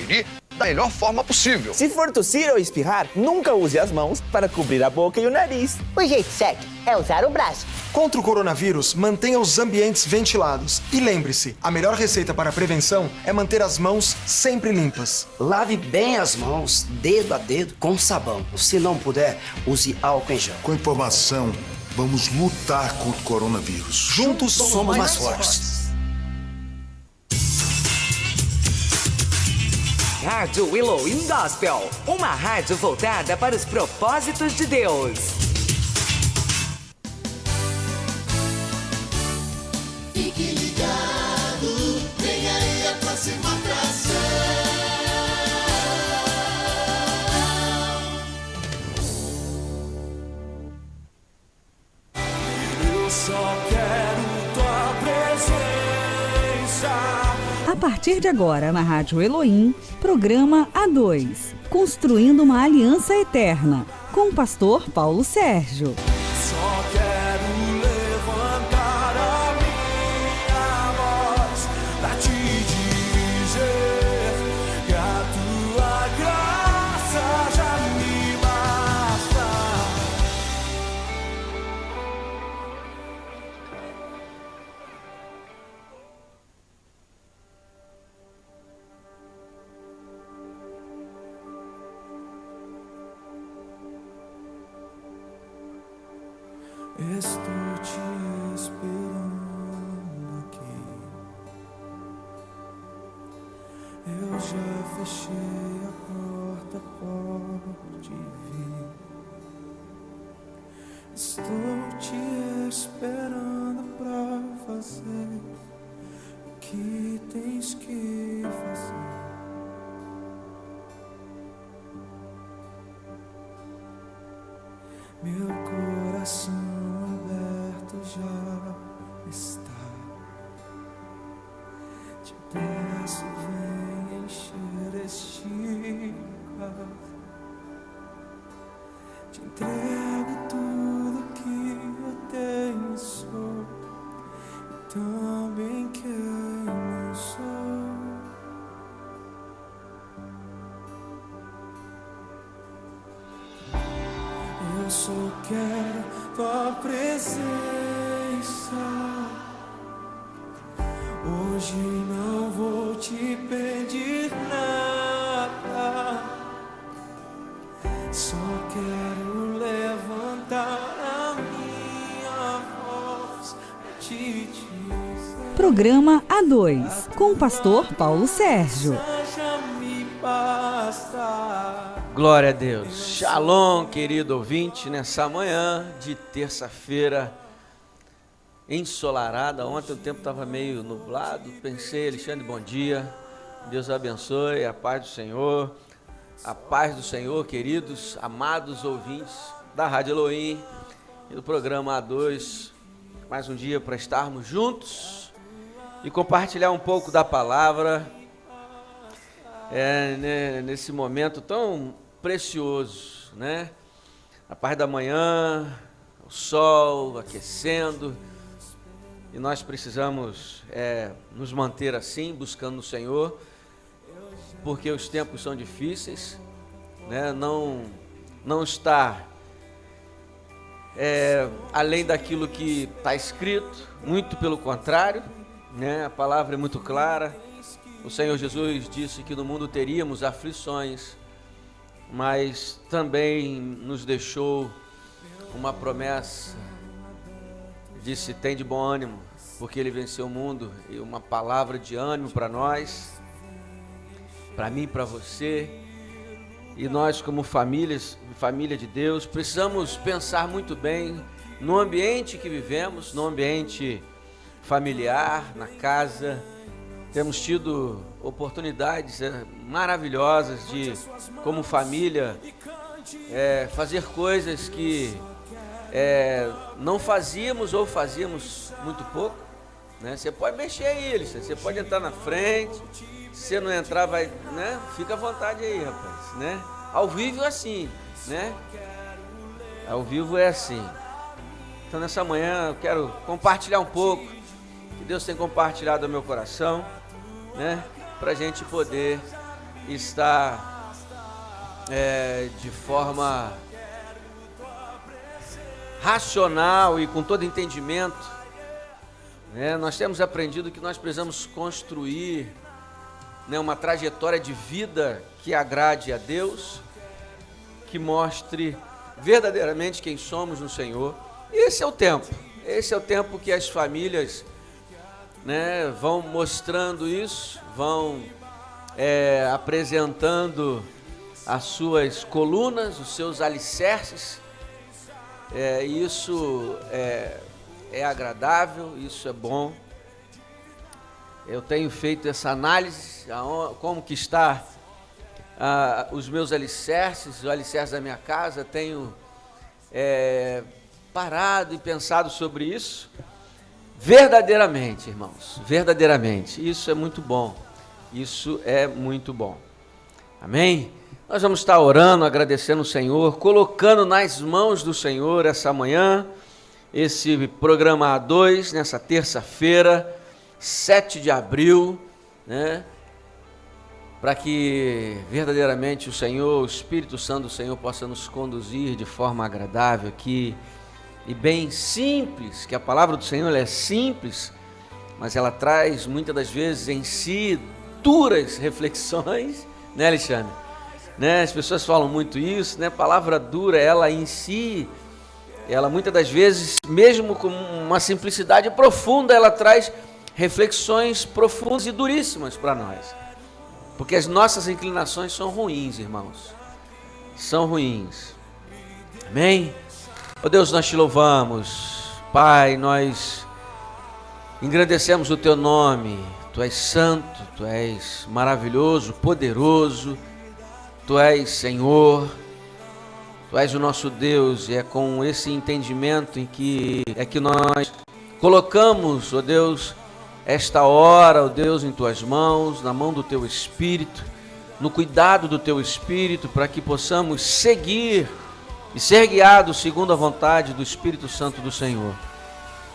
prevenir da melhor forma possível. Se for tossir ou espirrar, nunca use as mãos para cobrir a boca e o nariz. O jeito certo é usar o braço. Contra o coronavírus, mantenha os ambientes ventilados. E lembre-se, a melhor receita para a prevenção é manter as mãos sempre limpas. Lave bem as mãos, dedo a dedo, com sabão. Se não puder, use álcool em gel. Com informação, vamos lutar contra o coronavírus. Juntos somos mais fortes. Rádio Elohim Gospel, uma rádio voltada para os propósitos de Deus. Fique ligado, vem aí a próxima atração. Eu só quero tua presença. A partir de agora, na Rádio Elohim, programa A2, Construindo uma Aliança Eterna, com o pastor Paulo Sérgio. Só quero levantar a minha voz pra te dizer que a tua graça já me basta. Estou te esperando aqui. Eu já fechei a porta, pode vir. Estou te esperando pra fazer o que tens que fazer. Meu coração já está. Te peço, vem encher este caso. Te entrego tudo que eu tenho, sou e também quem não sou. Eu só quero tua presença. Hoje não vou te pedir nada. Só quero levantar a minha voz pra te dizer. Programa A2, com o pastor Paulo Sérgio. Já me basta. Glória a Deus. Shalom, querido ouvinte, nessa manhã de terça-feira ensolarada. Ontem o tempo estava meio nublado. Pensei, Alexandre, bom dia. Deus abençoe, a paz do Senhor. A paz do Senhor, queridos, amados ouvintes da Rádio Elohim e do programa A2. Mais um dia para estarmos juntos e compartilhar um pouco da palavra nesse momento tão precioso, né? A parte da manhã, o sol aquecendo, e nós precisamos nos manter assim, buscando o Senhor, porque os tempos são difíceis, né? Não está além daquilo que está escrito, muito pelo contrário, né? A palavra é muito clara. O Senhor Jesus disse que no mundo teríamos aflições, mas também nos deixou uma promessa, disse: tem de bom ânimo, porque Ele venceu o mundo, e uma palavra de ânimo para nós, para mim e para você. E nós, como família de Deus, precisamos pensar muito bem no ambiente que vivemos, no ambiente familiar, na casa. Temos tido oportunidades maravilhosas de, como família, fazer coisas que não fazíamos ou fazíamos muito pouco, né? Você pode mexer aí, você pode entrar na frente. Se você não entrar, vai, né? Fica à vontade aí, rapaz, né? Ao vivo é assim, né? Ao vivo é assim. Então nessa manhã eu quero compartilhar um pouco que Deus tem compartilhado no meu coração, né? Pra gente poder está de forma racional e com todo entendimento, né? Nós temos aprendido que nós precisamos construir, né, uma trajetória de vida que agrade a Deus, que mostre verdadeiramente quem somos no Senhor. E esse é o tempo que as famílias, né, vão mostrando isso, vão apresentando as suas colunas, os seus alicerces. Isso é agradável, isso é bom. Eu tenho feito essa análise, como que está os meus alicerces, o alicerce da minha casa. Tenho parado e pensado sobre isso. Verdadeiramente, irmãos, verdadeiramente, isso é muito bom, isso é muito bom. Amém? Nós vamos estar orando, agradecendo o Senhor, colocando nas mãos do Senhor essa manhã, esse programa A2, nessa terça-feira, 7 de abril, né? Para que verdadeiramente o Senhor, o Espírito Santo do Senhor, possa nos conduzir de forma agradável aqui e bem simples, que a palavra do Senhor ela é simples, mas ela traz muitas das vezes em si duras reflexões, né, Alexandre? Né? As pessoas falam muito isso, né? Palavra dura, ela em si, ela muitas das vezes, mesmo com uma simplicidade profunda, ela traz reflexões profundas e duríssimas para nós. Porque as nossas inclinações são ruins, irmãos. São ruins. Amém? Ó Deus, nós te louvamos. Pai, nós engrandecemos o teu nome. Tu és santo, tu és maravilhoso, poderoso. Tu és Senhor. Tu és o nosso Deus. E é com esse entendimento em que nós colocamos, ó Deus, esta hora, ó Deus, em tuas mãos, na mão do teu Espírito, no cuidado do teu Espírito, para que possamos seguir e ser guiados segundo a vontade do Espírito Santo do Senhor.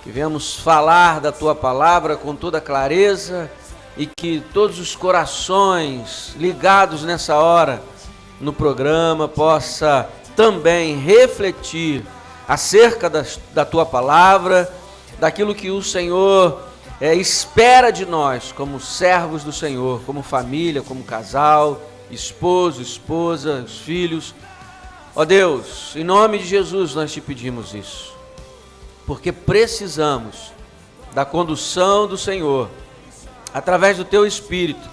Que venhamos falar da tua palavra com toda clareza e que todos os corações ligados nessa hora no programa possa também refletir acerca da tua palavra, daquilo que o Senhor espera de nós como servos do Senhor, como família, como casal, esposo, esposa, os filhos. Ó Deus, em nome de Jesus nós te pedimos isso, porque precisamos da condução do Senhor, através do teu Espírito,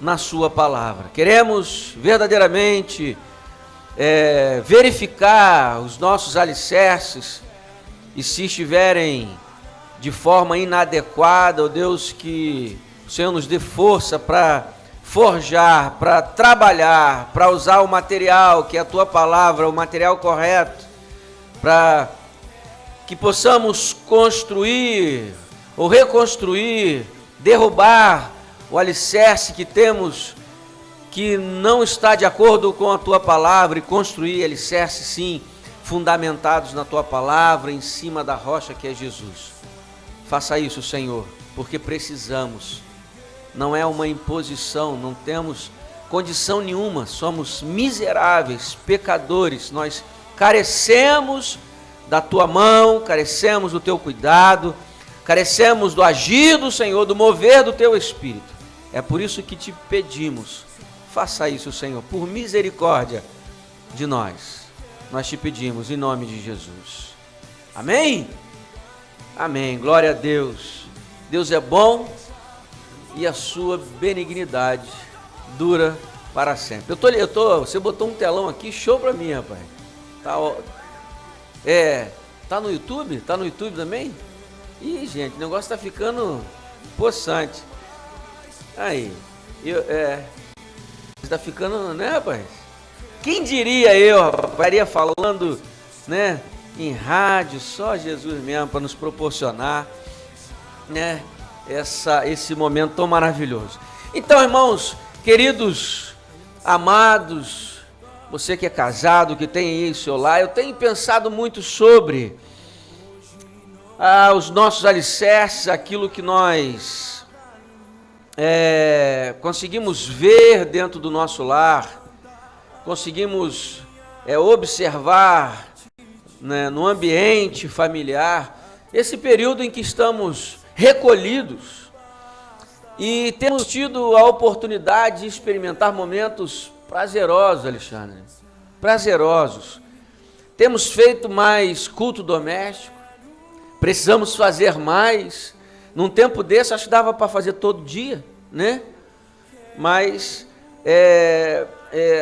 na sua palavra. Queremos verdadeiramente verificar os nossos alicerces, e se estiverem de forma inadequada, ó Deus, que o Senhor nos dê força para forjar, para trabalhar, para usar o material que é a tua palavra, o material correto, para que possamos construir ou reconstruir, derrubar o alicerce que temos que não está de acordo com a tua palavra, e construir alicerces sim, fundamentados na tua palavra, em cima da rocha que é Jesus. Faça isso, Senhor, porque precisamos. Não é uma imposição, não temos condição nenhuma, somos miseráveis, pecadores, nós carecemos da tua mão, carecemos do teu cuidado, carecemos do agir do Senhor, do mover do teu Espírito. É por isso que te pedimos, faça isso, Senhor, por misericórdia de nós. Nós te pedimos em nome de Jesus. Amém? Amém. Glória a Deus. Deus é bom e a sua benignidade dura para sempre. Você botou um telão aqui, show pra mim, rapaz. Tá no YouTube? Tá no YouTube também? Ih, gente, o negócio tá ficando possante. Aí, tá ficando, né, rapaz? Quem diria eu, rapaz, estaria falando, né, em rádio, só Jesus mesmo para nos proporcionar, né, esse momento tão maravilhoso. Então, irmãos, queridos, amados, você que é casado, que tem aí seu lar, eu tenho pensado muito sobre os nossos alicerces, aquilo que nós conseguimos ver dentro do nosso lar, conseguimos observar, né, no ambiente familiar, esse período em que estamos recolhidos e temos tido a oportunidade de experimentar momentos prazerosos, Alexandre, prazerosos. Temos feito mais culto doméstico, precisamos fazer mais. Num tempo desse, acho que dava para fazer todo dia, né? Mas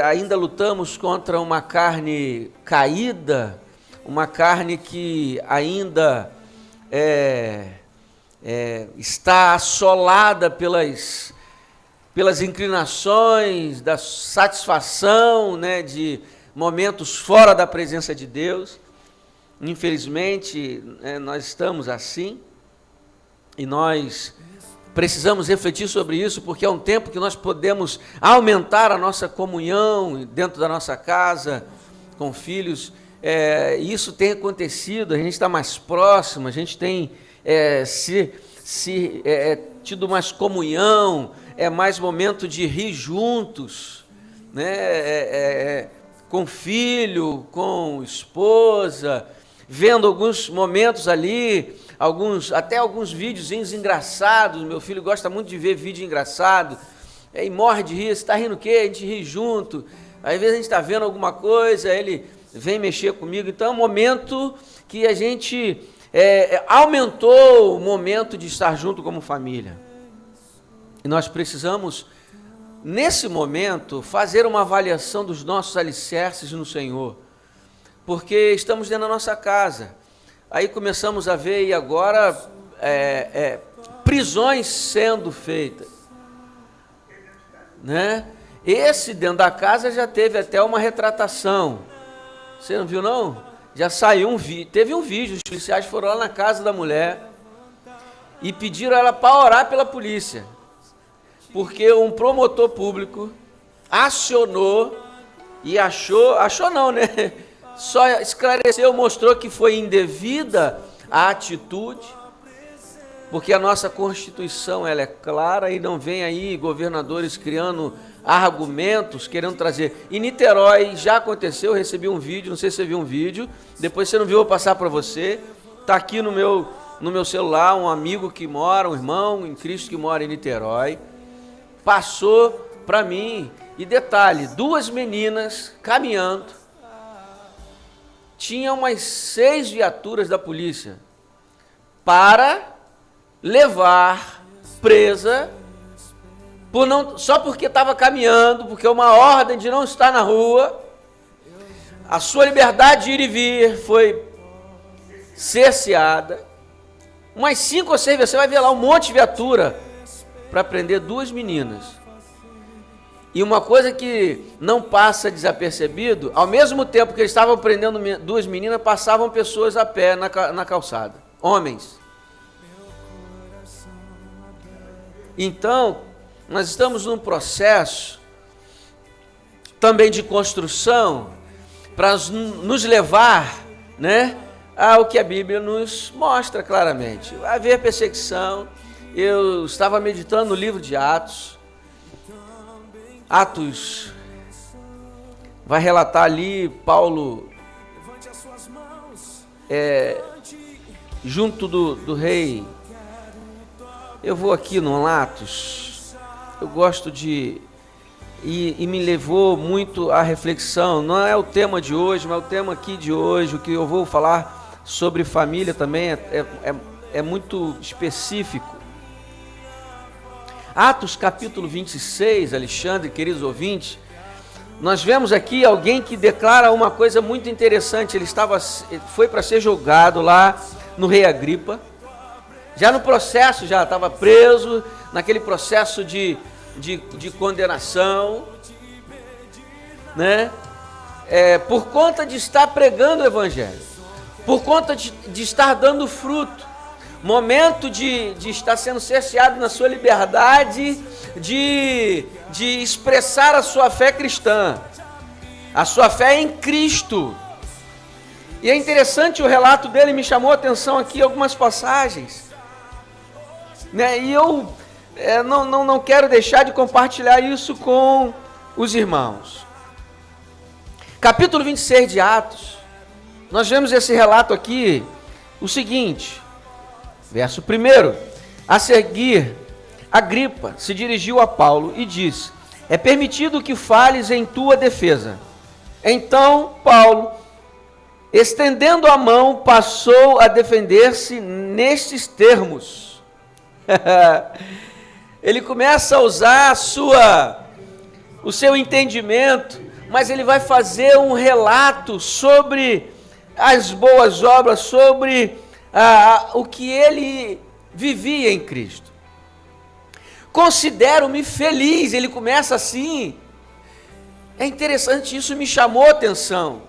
ainda lutamos contra uma carne caída, uma carne que ainda está assolada pelas inclinações da satisfação, né, de momentos fora da presença de Deus. Infelizmente, nós estamos assim, e nós precisamos refletir sobre isso, porque é um tempo que nós podemos aumentar a nossa comunhão dentro da nossa casa, com filhos. Isso tem acontecido, a gente está mais próximo, a gente tem tido mais comunhão, mais momento de rir juntos, né? Com filho, com esposa, vendo alguns momentos ali, até alguns videozinhos engraçados. Meu filho gosta muito de ver vídeo engraçado, e morre de rir. Você está rindo o quê? A gente ri junto. Às vezes a gente está vendo alguma coisa, ele vem mexer comigo. Então é um momento que a gente aumentou o momento de estar junto como família. E nós precisamos, nesse momento, fazer uma avaliação dos nossos alicerces no Senhor, porque estamos dentro da nossa casa. Aí começamos a ver, e agora, prisões sendo feitas, né? Esse dentro da casa já teve até uma retratação. Você não viu, não? Já saiu um vídeo, teve um vídeo, os policiais foram lá na casa da mulher e pediram ela para orar pela polícia, porque um promotor público acionou e achou não, né? Só esclareceu, mostrou que foi indevida a atitude, porque a nossa Constituição ela é clara, e não vem aí governadores criando argumentos, querendo trazer. Em Niterói já aconteceu, eu recebi um vídeo, não sei se você viu um vídeo, depois você não viu, eu vou passar para você, está aqui no meu celular, um amigo que mora, um irmão em Cristo que mora em Niterói, passou para mim, e detalhe, 2 meninas caminhando, tinha umas 6 viaturas da polícia para levar presa, só porque estava caminhando, porque uma ordem de não estar na rua, a sua liberdade de ir e vir foi cerceada. Umas 5 ou 6, você vai ver lá um monte de viatura para prender 2 meninas. E uma coisa que não passa desapercebido, ao mesmo tempo que eles estavam prendendo 2 meninas, passavam pessoas a pé na calçada, homens. Então, nós estamos num processo também de construção para nos levar, né, ao que a Bíblia nos mostra claramente. Vai haver perseguição. Eu estava meditando no livro de Atos. Atos vai relatar ali Paulo junto do rei. Eu vou aqui no Atos, eu gosto de e me levou muito à reflexão. Não é o tema de hoje, mas é o tema aqui de hoje. O que eu vou falar sobre família também é muito específico. Atos capítulo 26, Alexandre, queridos ouvintes, nós vemos aqui alguém que declara uma coisa muito interessante. Ele foi para ser julgado lá no rei Agripa, já no processo, já estava preso, naquele processo de condenação, né? Por conta de estar pregando o evangelho, por conta de estar dando fruto, momento de estar sendo cerceado na sua liberdade de expressar a sua fé cristã, a sua fé em Cristo. E é interessante o relato dele, me chamou a atenção aqui algumas passagens, né? E eu não quero deixar de compartilhar isso com os irmãos. Capítulo 26 de Atos, nós vemos esse relato aqui, o seguinte, verso 1, a seguir, Agripa se dirigiu a Paulo e disse: é permitido que fales em tua defesa. Então Paulo, estendendo a mão, passou a defender-se nestes termos. Ele começa a usar o seu entendimento, mas ele vai fazer um relato sobre as boas obras, sobre o que ele vivia em Cristo. Considero-me feliz, ele começa assim. É interessante, isso me chamou a atenção.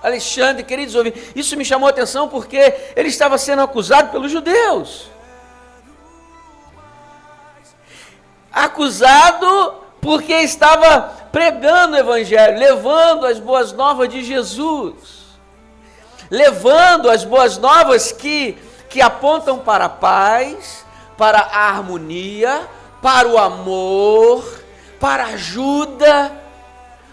Alexandre, queridos ouvintes, isso me chamou a atenção porque ele estava sendo acusado pelos judeus. Acusado porque estava pregando o evangelho, levando as boas novas de Jesus, levando as boas novas que apontam para a paz, para a harmonia, para o amor, para a ajuda,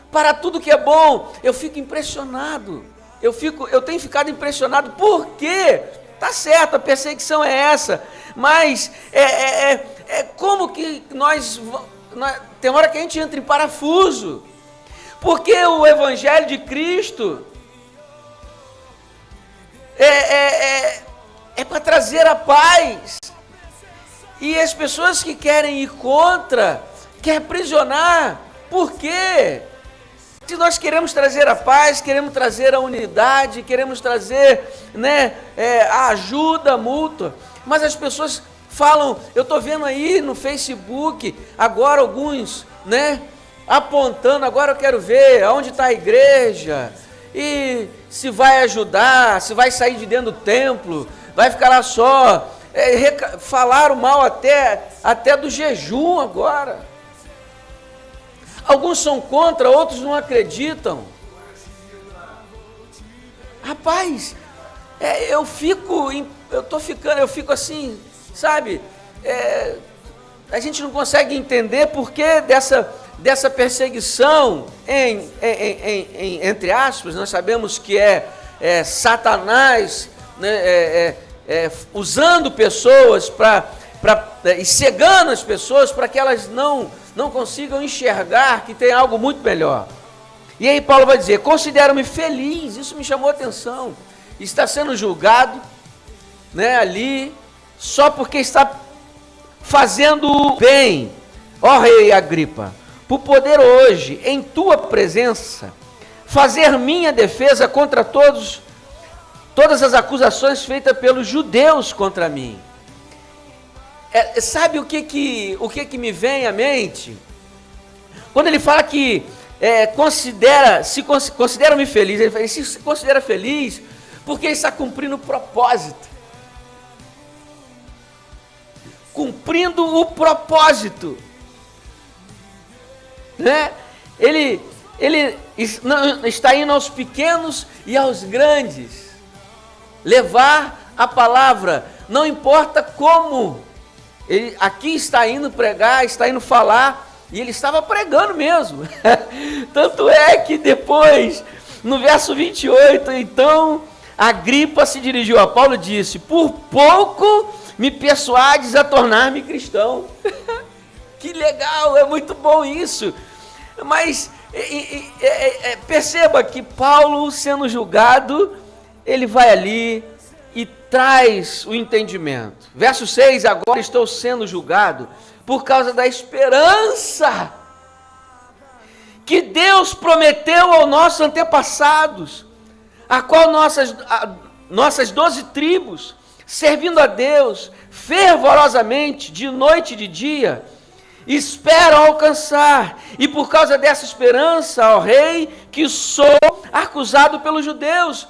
para tudo que é bom. Eu fico impressionado, eu tenho ficado impressionado, porque tá certo, a perseguição é essa, mas como que nós tem hora que a gente entra em parafuso, porque o evangelho de Cristo é para trazer a paz, e as pessoas que querem ir contra, querem aprisionar. Por quê? Se nós queremos trazer a paz, queremos trazer a unidade, queremos trazer, a ajuda mútua, mas as pessoas falam, eu estou vendo aí no Facebook, agora alguns, apontando, agora eu quero ver aonde está a igreja, e se vai ajudar, se vai sair de dentro do templo, vai ficar lá só, falaram mal até do jejum agora. Alguns são contra, outros não acreditam. Rapaz, eu fico assim, sabe? A gente não consegue entender por que dessa perseguição, entre aspas, nós sabemos que é Satanás, usando pessoas e cegando as pessoas para que elas não consigam enxergar que tem algo muito melhor. E aí Paulo vai dizer: considero-me feliz, isso me chamou a atenção, está sendo julgado, ali, só porque está fazendo o bem, ó rei Agripa, por poder hoje, em tua presença, fazer minha defesa contra todas as acusações feitas pelos judeus contra mim. Sabe o que me vem à mente? Quando ele fala que considera-me feliz, ele se considera feliz porque ele está cumprindo o propósito. Cumprindo o propósito. Ele está indo aos pequenos e aos grandes. Levar a palavra, não importa como. Ele aqui está indo pregar, está indo falar, e ele estava pregando mesmo. Tanto é que depois, no verso 28, então, Agripa se dirigiu a Paulo e disse: por pouco me persuades a tornar-me cristão. Que legal, é muito bom isso. Mas perceba que Paulo, sendo julgado, ele vai ali e traz o entendimento. Verso 6, agora estou sendo julgado por causa da esperança que Deus prometeu aos nossos antepassados, a qual nossas 12 tribos, servindo a Deus fervorosamente, de noite e de dia, esperam alcançar. E por causa dessa esperança, ó rei, que sou acusado pelos judeus.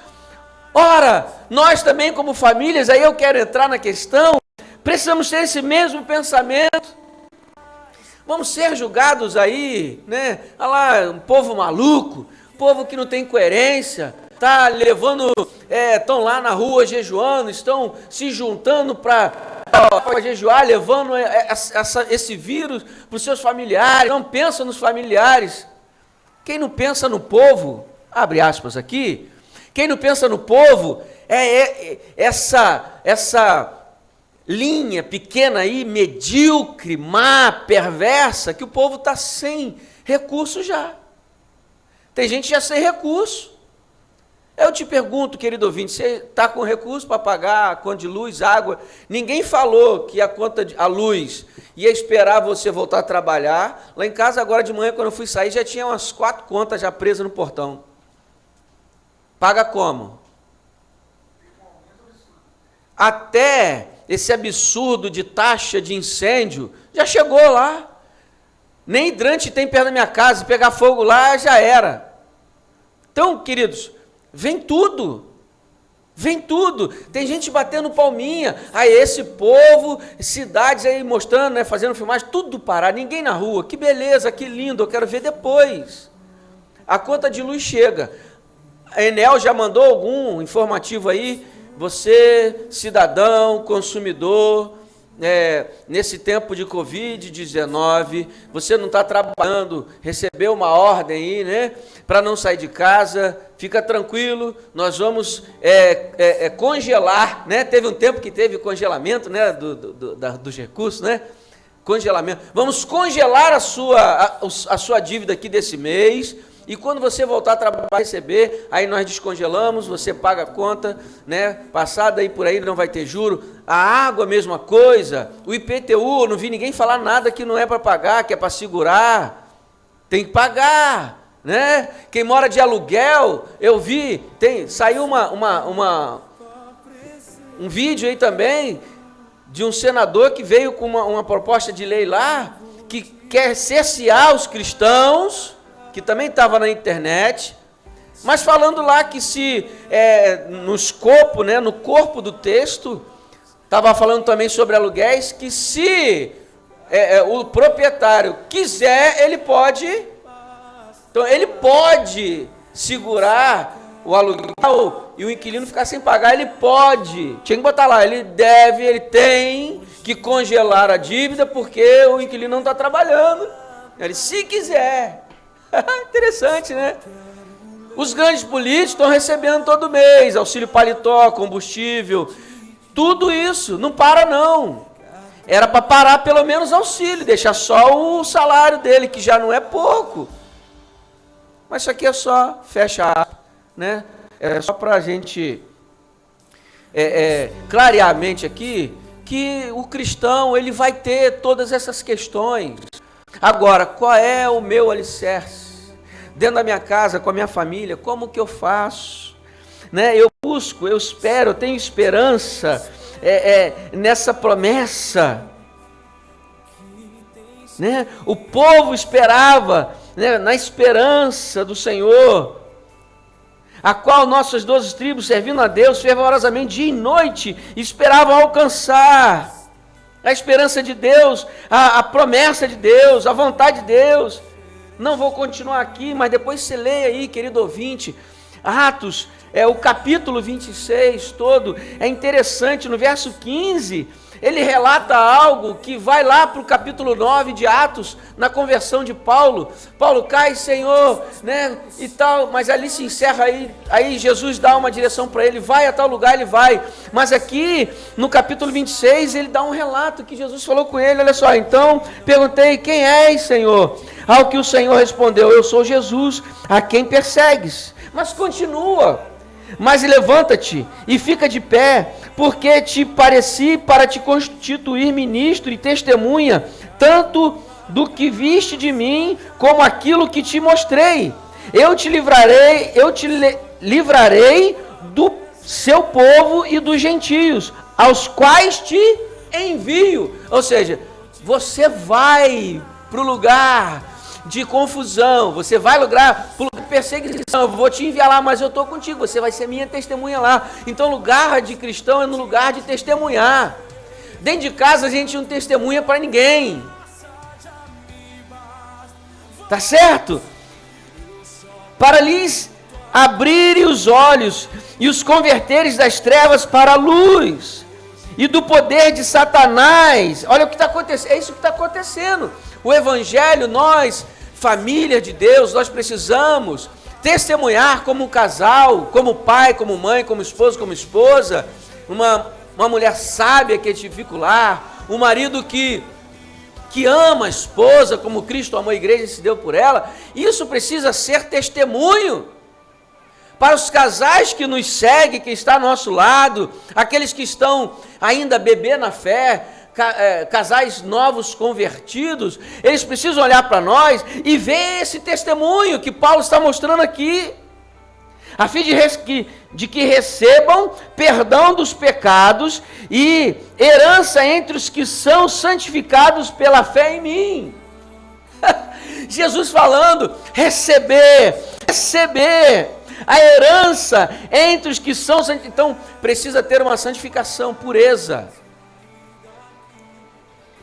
Ora, nós também como famílias, aí eu quero entrar na questão, precisamos ter esse mesmo pensamento. Vamos ser julgados aí, olha lá, um povo maluco, povo que não tem coerência, tá levando, estão lá na rua jejuando, estão se juntando para para jejuar, levando esse vírus para os seus familiares, não pensa nos familiares. Quem não pensa no povo, abre aspas aqui, quem não pensa no povo essa linha pequena aí, medíocre, má, perversa, que o povo está sem recurso já. Tem gente já sem recurso. Eu te pergunto, querido ouvinte, você está com recurso para pagar a conta de luz, água? Ninguém falou que a luz ia esperar você voltar a trabalhar. Lá em casa, agora de manhã, quando eu fui sair, já tinha umas 4 contas já presas no portão. Paga como? Até esse absurdo de taxa de incêndio já chegou lá. Nem hidrante tem perto da minha casa, se pegar fogo lá, já era. Então, queridos, vem tudo. Vem tudo. Tem gente batendo palminha. Aí esse povo, cidades aí mostrando, né, fazendo filmagem, tudo parar, ninguém na rua. Que beleza, que lindo, eu quero ver depois. A conta de luz chega. A Enel já mandou algum informativo aí? Você, cidadão, consumidor, nesse tempo de Covid-19, você não está trabalhando, recebeu uma ordem aí, né, para não sair de casa, fica tranquilo, nós vamos congelar, né, teve um tempo que teve congelamento, né, dos recursos, né, congelamento, vamos congelar a sua dívida aqui desse mês, e quando você voltar a trabalhar, receber, aí nós descongelamos, você paga a conta, né? Passada aí por aí não vai ter juro. A água, mesma coisa. O IPTU, eu não vi ninguém falar nada que não é para pagar, que é para segurar. Tem que pagar, né? Quem mora de aluguel, eu vi, saiu um vídeo aí também de um senador que veio com uma proposta de lei lá, que quer cercear os cristãos, que também estava na internet, mas falando lá que se no corpo do texto, estava falando também sobre aluguéis, que se o proprietário quiser, ele pode, então ele pode segurar o aluguel e o inquilino ficar sem pagar, ele pode, tinha que botar lá, ele tem que congelar a dívida porque o inquilino não está trabalhando, ele se quiser. Interessante, né? Os grandes políticos estão recebendo todo mês auxílio paletó, combustível, tudo isso, não para não. Era para parar pelo menos auxílio, deixar só o salário dele, que já não é pouco. Mas isso aqui é só, fecha, né? É só para a gente clarear a mente aqui, que o cristão ele vai ter todas essas questões. Agora, qual é o meu alicerce? Dentro da minha casa, com a minha família, como que eu faço? Né? Eu busco, eu espero, eu tenho esperança nessa promessa. Né? O povo esperava, né, na esperança do Senhor, a qual nossas 12 tribos, servindo a Deus fervorosamente dia e noite, esperavam alcançar. A esperança de Deus, a promessa de Deus, a vontade de Deus. Não vou continuar aqui, mas depois você leia aí, querido ouvinte, Atos, o capítulo 26 todo, é interessante, no verso 15, ele relata algo que vai lá para o capítulo 9 de Atos, na conversão de Paulo. Paulo cai, Senhor, né, e tal, mas ali se encerra aí Jesus dá uma direção para ele, vai a tal lugar, ele vai. Mas aqui, no capítulo 26, ele dá um relato que Jesus falou com ele, olha só, então, perguntei, quem és, Senhor? Ao que o Senhor respondeu, eu sou Jesus, a quem persegues. Mas continua, mas levanta-te e fica de pé, porque te pareci para te constituir ministro e testemunha, tanto do que viste de mim, como aquilo que te mostrei. Eu te livrarei do seu povo e dos gentios, aos quais te envio. Ou seja, você vai para o lugar de confusão, você vai lugar para perseguição, eu vou te enviar lá, mas eu estou contigo, você vai ser minha testemunha lá. Então lugar de cristão é no lugar de testemunhar. Dentro de casa a gente não testemunha para ninguém, tá certo? Para lhes abrirem os olhos e os converteres das trevas para a luz e do poder de Satanás. Olha o que está acontecendo, é isso que está acontecendo. O Evangelho, nós, família de Deus, nós precisamos testemunhar como um casal, como pai, como mãe, como esposo, como esposa, uma mulher sábia que edifica o lar, um marido que ama a esposa, como Cristo amou a igreja e se deu por ela. Isso precisa ser testemunho para os casais que nos seguem, que estão ao nosso lado, aqueles que estão ainda bebê na fé, casais novos convertidos. Eles precisam olhar para nós e ver esse testemunho que Paulo está mostrando aqui, a fim de que recebam perdão dos pecados e herança entre os que são santificados pela fé em mim. Jesus falando, receber a herança entre os que são santificados. Então, precisa ter uma santificação, pureza.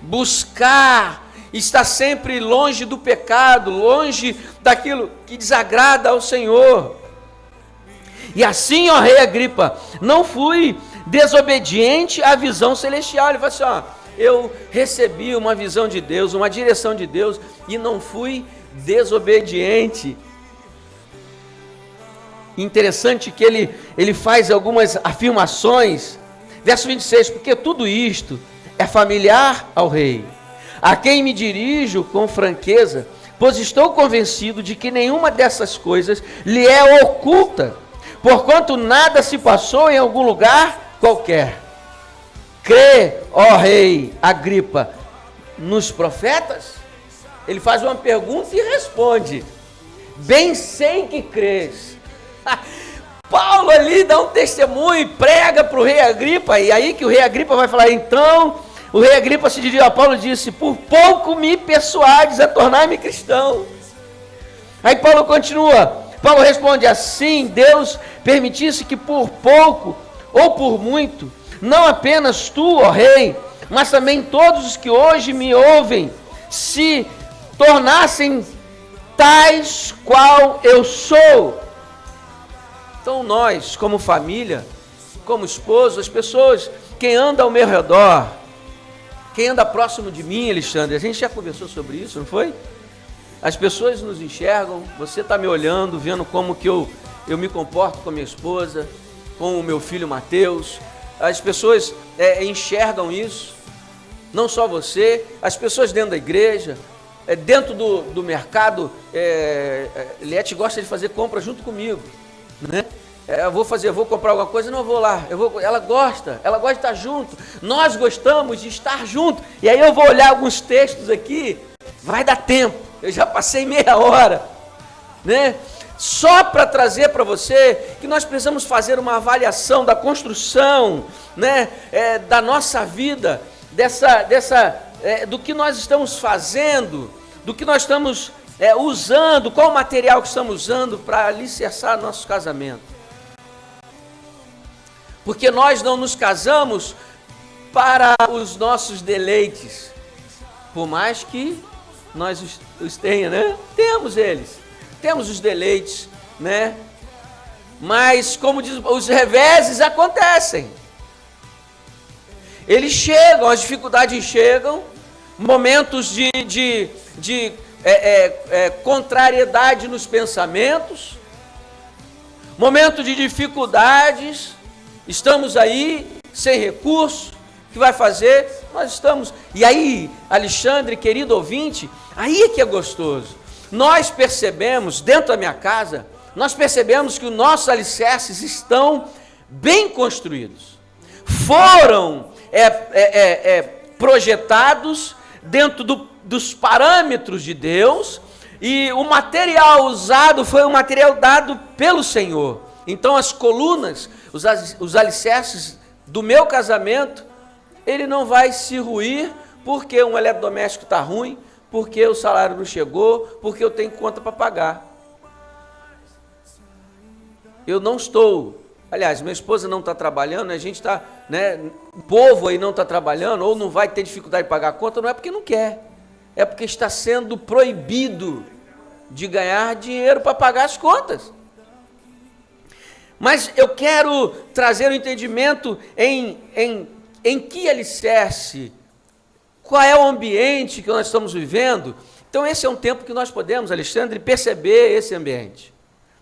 Buscar, estar sempre longe do pecado, longe daquilo que desagrada ao Senhor. E assim, ó rei Agripa, não fui desobediente à visão celestial. Ele falou assim, ó, eu recebi uma visão de Deus, uma direção de Deus, e não fui desobediente. Interessante que ele faz algumas afirmações. Verso 26, porque tudo isto é familiar ao rei, a quem me dirijo com franqueza, pois estou convencido de que nenhuma dessas coisas lhe é oculta, porquanto nada se passou em algum lugar qualquer. Crê, ó rei Agripa, nos profetas? Ele faz uma pergunta e responde, bem sei que crês. Paulo ali dá um testemunho e prega para o rei Agripa, e aí que o rei Agripa vai falar, então, o rei Agripa se dirigiu a Paulo e disse, por pouco me persuades a tornar-me cristão. Aí Paulo continua, Paulo responde assim, Deus permitisse que por pouco ou por muito, não apenas tu, ó rei, mas também todos os que hoje me ouvem, se tornassem tais qual eu sou. Então nós, como família, como esposo, as pessoas, quem anda ao meu redor, quem anda próximo de mim, Alexandre, a gente já conversou sobre isso, não foi? As pessoas nos enxergam, você está me olhando, vendo como que eu me comporto com a minha esposa, com o meu filho Mateus. As pessoas enxergam isso, não só você, as pessoas dentro da igreja, dentro do mercado. Liette gosta de fazer compra junto comigo, né? Eu vou comprar alguma coisa, não, eu vou lá, ela gosta de estar junto, nós gostamos de estar junto, e aí eu vou olhar alguns textos aqui, vai dar tempo, eu já passei meia hora, né? Só para trazer para você que nós precisamos fazer uma avaliação da construção, né, da nossa vida, do que nós estamos fazendo, do que nós estamos usando, qual o material que estamos usando para alicerçar nosso casamento. Porque nós não nos casamos para os nossos deleites, por mais que nós os tenha, né? Temos eles, temos os deleites, né? Mas, como diz, os reveses acontecem. Eles chegam, as dificuldades chegam, momentos de contrariedade nos pensamentos, momento de dificuldades, estamos aí, sem recurso, o que vai fazer? Nós estamos, e aí, Alexandre, querido ouvinte, aí é que é gostoso, nós percebemos, dentro da minha casa, nós percebemos que os nossos alicerces estão bem construídos, foram projetados dentro dos parâmetros de Deus, e o material usado foi um material dado pelo Senhor. Então as colunas, os alicerces do meu casamento, ele não vai se ruir porque um eletrodoméstico está ruim, porque o salário não chegou, porque eu tenho conta para pagar. Eu não estou, aliás, minha esposa não está trabalhando, a gente está, né, o povo aí não está trabalhando, ou não vai ter dificuldade de pagar a conta, não é porque não quer, é porque está sendo proibido de ganhar dinheiro para pagar as contas. Mas eu quero trazer o entendimento em em que alicerce, qual é o ambiente que nós estamos vivendo. Então esse é um tempo que nós podemos, Alexandre, perceber esse ambiente,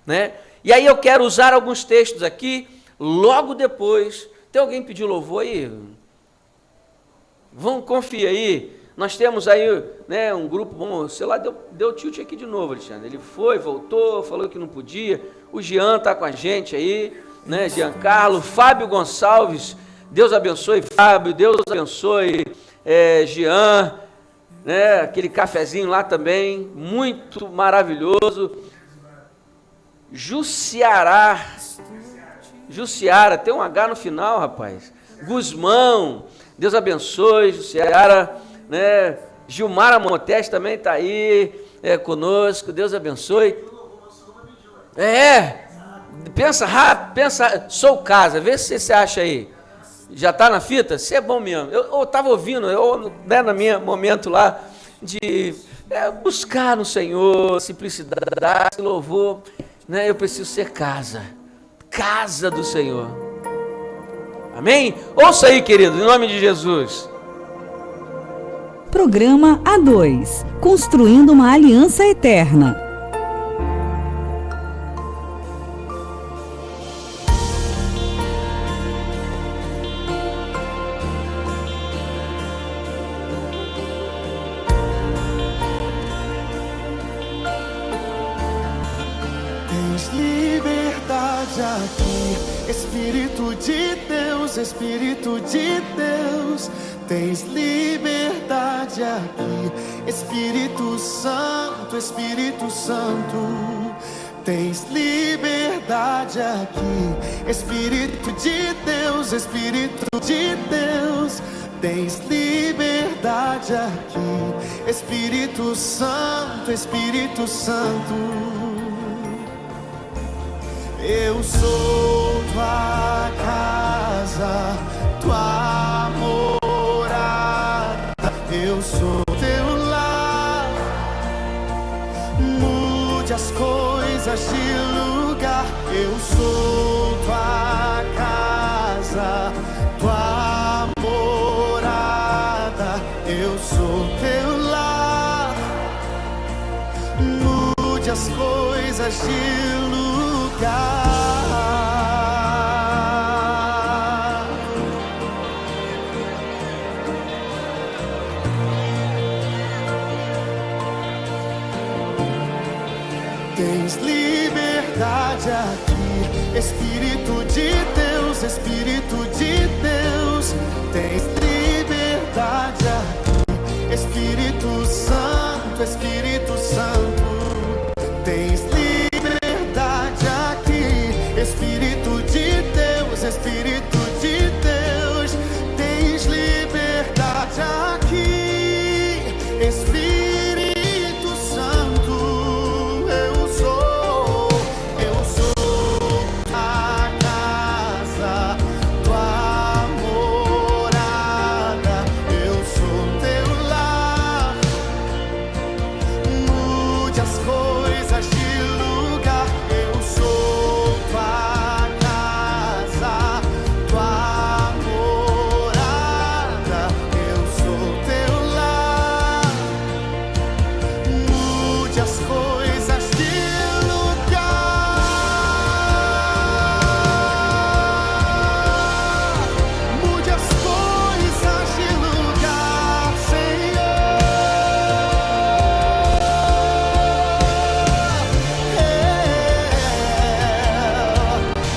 né? E aí eu quero usar alguns textos aqui, logo depois. Tem alguém pediu louvor aí? Vamos, confia aí. Nós temos aí, né, um grupo bom, sei lá, deu tilt aqui de novo, Alexandre. Ele foi, voltou, falou que não podia. O Jean está com a gente aí, né, Giancarlo, Fábio Gonçalves, Deus abençoe Fábio, Deus abençoe Jean, né, aquele cafezinho lá também, muito maravilhoso. Jussiara, tem um H no final, rapaz. Guzmão, Deus abençoe, Jussiara, né? Gilmara Montes também está aí conosco, Deus abençoe. Pensa rápido, pensa, sou casa, vê se você acha aí. Já está na fita? Você é bom mesmo. Eu estava ouvindo, né, no meu momento lá, de buscar no Senhor, simplicidade, louvor, né? Eu preciso ser casa do Senhor. Amém? Ouça aí, querido, em nome de Jesus. Programa A2, Construindo uma Aliança Eterna. Tens liberdade aqui, Espírito de Deus, Espírito de Deus. Tens liberdade aqui, Espírito Santo, Espírito Santo. Tens liberdade aqui, Espírito de Deus, Espírito de Deus. Tens liberdade aqui, Espírito Santo, Espírito Santo. Eu sou tua casa, tua morada. Eu sou teu lar. Mude as coisas de lugar. Eu sou tua casa, tua morada. Eu sou teu lar. Mude as coisas de lugar. Tens liberdade aqui, Espírito de Deus, Espírito de Deus. Tens liberdade aqui, Espírito Santo, Espírito Santo. Tens liberdade aqui, Espírito de Deus, Espírito de Deus. Tens liberdade aqui, Espírito Santo. Eu sou tua casa, tua morada. Eu sou teu lar. Mude as coisas de lugar. Eu sou tua casa, tua morada. Eu sou teu lar. Mude as coisas de lugar. Mude as coisas de lugar, Senhor.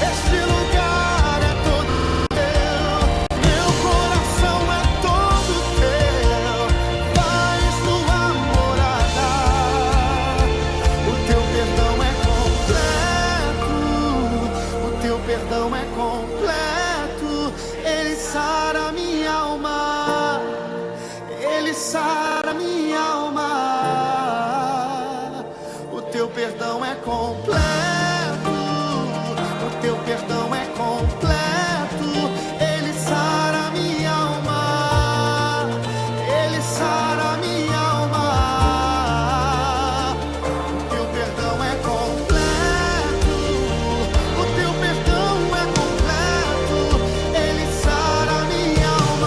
Este lugar é todo teu, meu coração é todo teu. Faz tua morada. O teu perdão é completo, o teu perdão é completo. Ele sara minha alma, ele sara minha alma. O teu perdão é completo, o teu perdão é completo. Ele sara minha alma, ele sara minha alma. O teu perdão é completo, o teu perdão é completo. Ele sara minha alma.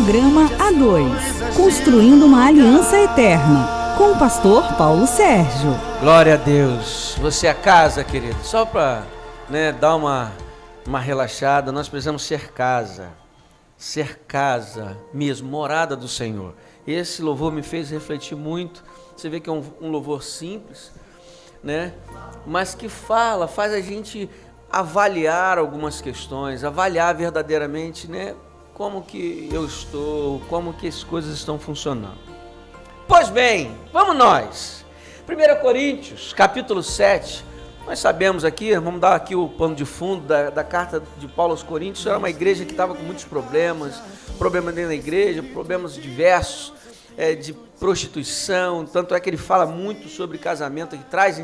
Programa A2, Construindo uma Aliança Eterna, com o pastor Paulo Sérgio. Glória a Deus. Você é a casa, querido. Só para dar uma relaxada, nós precisamos ser casa. Ser casa mesmo, morada do Senhor. Esse louvor me fez refletir muito. Você vê que é um louvor simples, né? Mas que faz a gente avaliar algumas questões, avaliar verdadeiramente, né? Como que eu estou, como que as coisas estão funcionando. Pois bem, vamos nós. 1 Coríntios, capítulo 7. Nós sabemos aqui, vamos dar aqui o pano de fundo da carta de Paulo aos Coríntios. Era uma igreja que estava com muitos problemas dentro da igreja, problemas diversos, de prostituição. Tanto é que ele fala muito sobre casamento, ele traz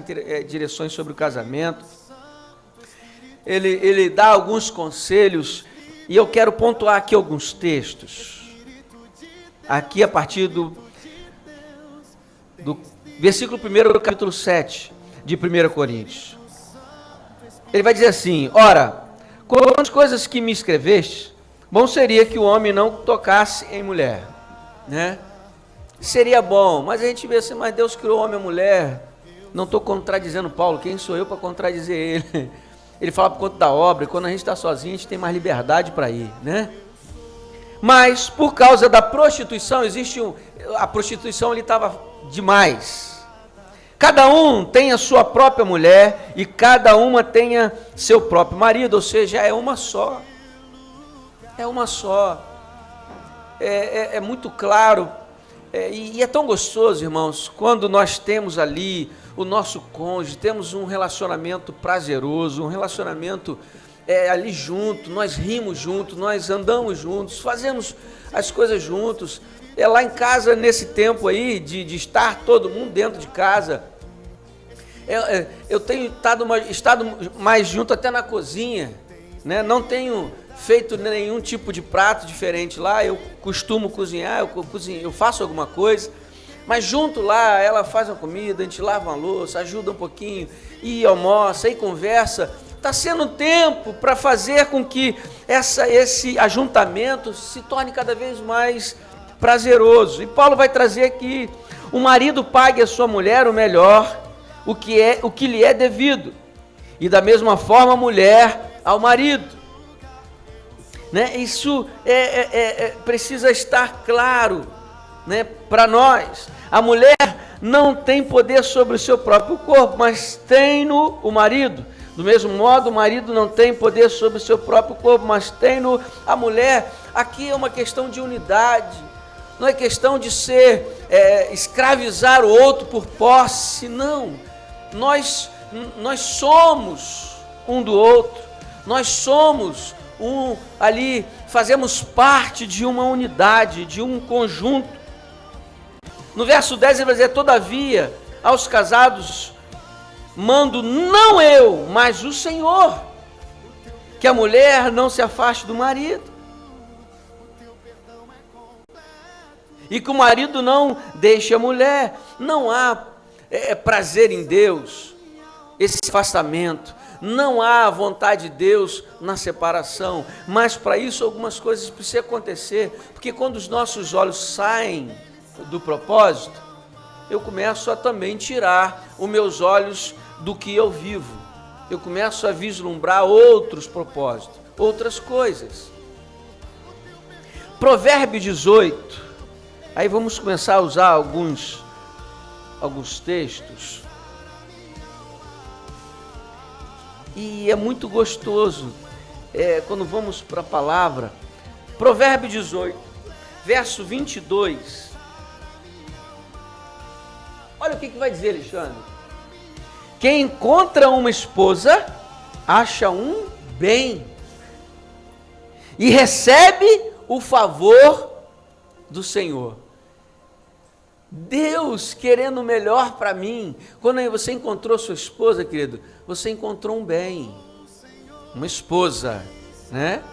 direções sobre o casamento. Ele dá alguns conselhos, e eu quero pontuar aqui alguns textos. Aqui a partir do versículo 1 do capítulo 7 de 1 Coríntios. Ele vai dizer assim: ora, com as coisas que me escreveste, bom seria que o homem não tocasse em mulher, né? Seria bom, mas a gente vê assim, mas Deus criou o homem e a mulher. Não estou contradizendo Paulo, quem sou eu para contradizer ele? Ele fala por conta da obra, e quando a gente está sozinho, a gente tem mais liberdade para ir, né? Mas, por causa da prostituição, a prostituição ali estava demais. Cada um tem a sua própria mulher, e cada uma tenha seu próprio marido, ou seja, é uma só. É uma só. É muito claro, e é tão gostoso, irmãos, quando nós temos ali o nosso cônjuge, temos um relacionamento prazeroso, um relacionamento ali junto, nós rimos juntos, nós andamos juntos, fazemos as coisas juntos. Lá em casa, nesse tempo aí, de estar todo mundo dentro de casa, eu tenho estado mais junto até na cozinha, né? Não tenho feito nenhum tipo de prato diferente lá. Eu costumo cozinhar, eu faço alguma coisa, mas junto lá, ela faz uma comida, a gente lava uma louça, ajuda um pouquinho, e almoça, e conversa. Está sendo tempo para fazer com que esse ajuntamento se torne cada vez mais prazeroso. E Paulo vai trazer que o marido pague à sua mulher o melhor, o que lhe é devido, e da mesma forma a mulher ao marido, né? Isso precisa estar claro, né, para nós. A mulher não tem poder sobre o seu próprio corpo, mas tem-no o marido. Do mesmo modo, o marido não tem poder sobre o seu próprio corpo, mas tem-no a mulher. Aqui é uma questão de unidade, não é questão de escravizar o outro por posse, não. Nós somos um do outro, nós somos ali, fazemos parte de uma unidade, de um conjunto. No verso 10 ele vai dizer: todavia, aos casados mando não eu, mas o Senhor, que a mulher não se afaste do marido, e que o marido não deixe a mulher. Não há prazer em Deus, esse afastamento. Não há vontade de Deus na separação, mas para isso algumas coisas precisam acontecer, porque quando os nossos olhos saem do propósito, eu começo a também tirar os meus olhos do que eu vivo. Eu começo a vislumbrar outros propósitos, outras coisas. Provérbio 18, aí vamos começar a usar alguns textos. E é muito gostoso quando vamos para a palavra. Provérbio 18, verso 22. Olha o que vai dizer, Alexandre. Quem encontra uma esposa, acha um bem e recebe o favor do Senhor. Deus querendo o melhor para mim. Quando você encontrou sua esposa, querido, você encontrou um bem, uma esposa, né?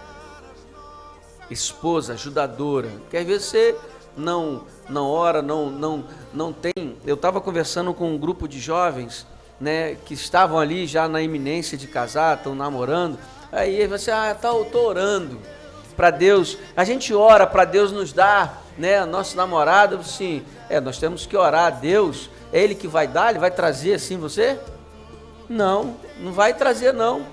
Esposa, ajudadora. Porque às vezes você não ora, não tem. Eu estava conversando com um grupo de jovens, né, que estavam ali já na iminência de casar, estão namorando. Aí você, tô orando para Deus, a gente ora para Deus nos dar, né, nosso namorado, assim, nós temos que orar a Deus, é Ele que vai dar, Ele vai trazer assim você? Não, não vai trazer não.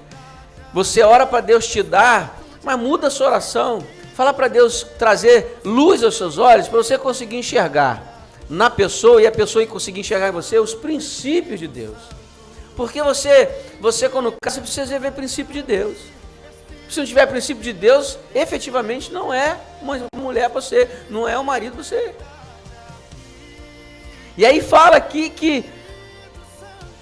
Você ora para Deus te dar, mas muda a sua oração. Fala para Deus trazer luz aos seus olhos para você conseguir enxergar na pessoa e a pessoa conseguir enxergar em você os princípios de Deus. Porque você quando casa, você precisa ver princípio de Deus. Se não tiver princípio de Deus, efetivamente não é uma mulher para você, não é um marido para você. E aí fala aqui que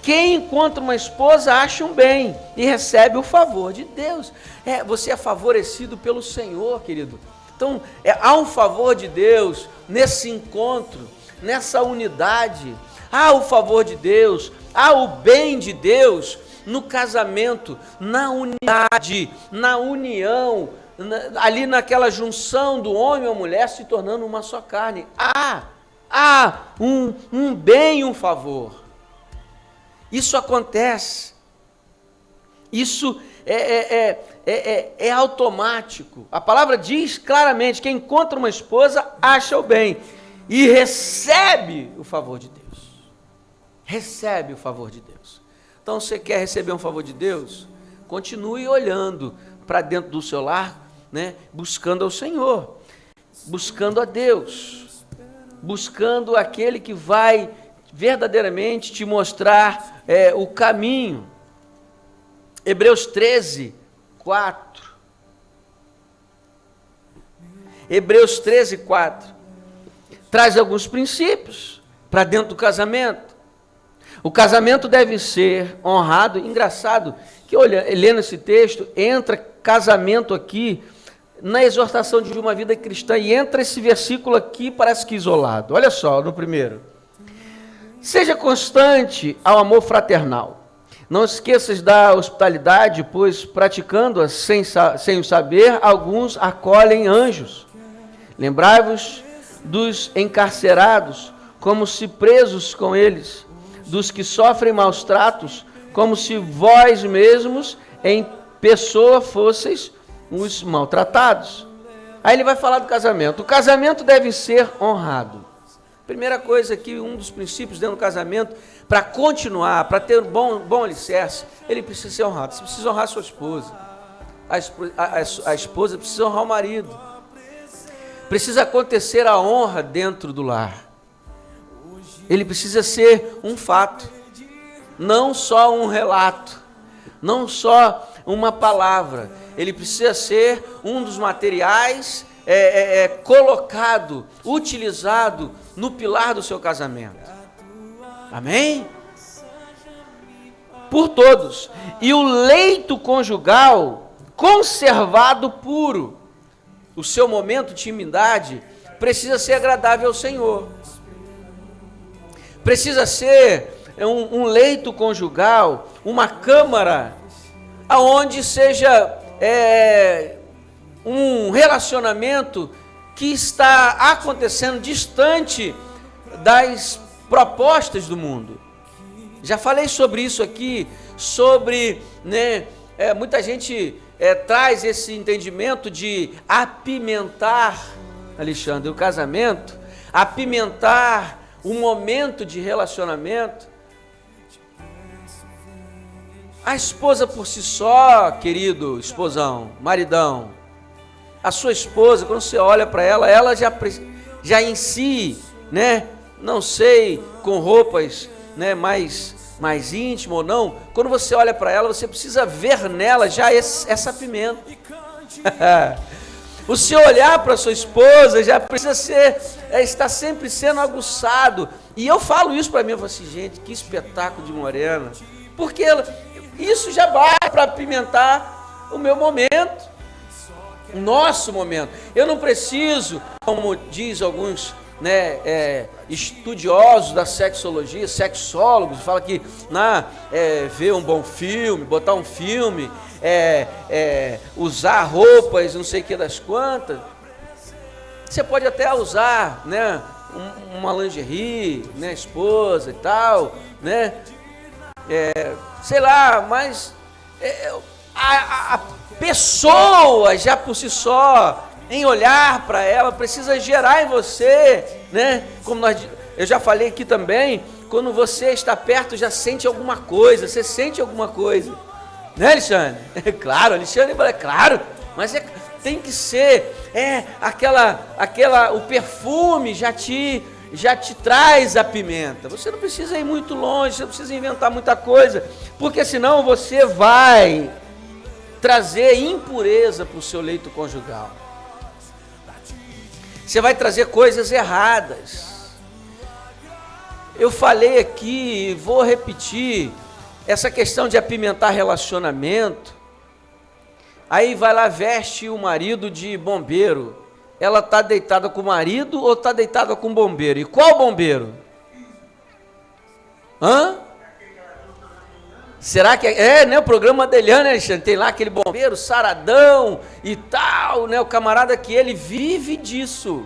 quem encontra uma esposa acha um bem e recebe o favor de Deus. Você é favorecido pelo Senhor, querido. Então, há um favor de Deus nesse encontro, nessa unidade. Há o favor de Deus, há o bem de Deus no casamento, na unidade, na união, ali naquela junção do homem e a mulher se tornando uma só carne. Há um bem e um favor. Isso acontece. Isso é automático. A palavra diz claramente: quem encontra uma esposa acha o bem e recebe o favor de Deus. Recebe o favor de Deus. Então, você quer receber um favor de Deus? Continue olhando para dentro do seu lar, né? Buscando ao Senhor, buscando a Deus, buscando aquele que vai verdadeiramente te mostrar o caminho. Hebreus 13, 4. Hebreus 13, 4. Traz alguns princípios para dentro do casamento. O casamento deve ser honrado. Engraçado que, olha, lendo esse texto, entra casamento aqui na exortação de uma vida cristã e entra esse versículo aqui, parece que isolado. Olha só, no primeiro. Seja constante ao amor fraternal. Não esqueças da hospitalidade, pois praticando-a sem o saber, alguns acolhem anjos. Lembrai-vos dos encarcerados, como se presos com eles, dos que sofrem maus tratos, como se vós mesmos em pessoa fosseis os maltratados. Aí ele vai falar do casamento. O casamento deve ser honrado. Primeira coisa aqui, um dos princípios dentro do casamento, para continuar, para ter um bom alicerce, ele precisa ser honrado. Você precisa honrar a sua esposa. A esposa precisa honrar o marido. Precisa acontecer a honra dentro do lar. Ele precisa ser um fato, não só um relato, não só uma palavra. Ele precisa ser um dos materiais colocado, utilizado no pilar do seu casamento. Amém? Por todos. E o leito conjugal conservado puro. O seu momento de intimidade precisa ser agradável ao Senhor. Precisa ser um leito conjugal, uma câmara, aonde seja um relacionamento que está acontecendo distante das propostas do mundo. Já falei sobre isso aqui, sobre, né, muita gente traz esse entendimento de apimentar, Alexandre, o casamento, apimentar o momento de relacionamento. A esposa por si só, querido esposão, maridão, a sua esposa, quando você olha para ela já em si, né, não sei, com roupas, né, mais íntimas ou não, quando você olha para ela, você precisa ver nela já essa pimenta. O seu olhar para sua esposa já precisa estar sempre sendo aguçado. E eu falo isso para mim, eu falo assim, gente, que espetáculo de morena. Porque isso já basta para apimentar o meu momento, o nosso momento. Eu não preciso, como diz alguns, né, estudiosos da sexologia, sexólogos, fala que ver um bom filme, botar um filme, usar roupas, não sei o que das quantas. Você pode até usar, né, uma lingerie, né, esposa e tal, né, sei lá, mas pessoa já por si só, em olhar para ela, precisa gerar em você, né? Como eu já falei aqui também, quando você está perto já sente alguma coisa, você sente alguma coisa, né, Alexandre? Claro, Alexandre fala, claro, mas tem que ser, o perfume já te traz a pimenta. Você não precisa ir muito longe, você não precisa inventar muita coisa, porque senão você vai trazer impureza para o seu leito conjugal. Você vai trazer coisas erradas. Eu falei aqui, vou repetir, essa questão de apimentar relacionamento. Aí vai lá, veste o marido de bombeiro. Ela está deitada com o marido ou está deitada com o bombeiro? E qual bombeiro? Será que né, o programa da Eliane, Alexandre, tem lá aquele bombeiro saradão e tal, né, o camarada que ele vive disso.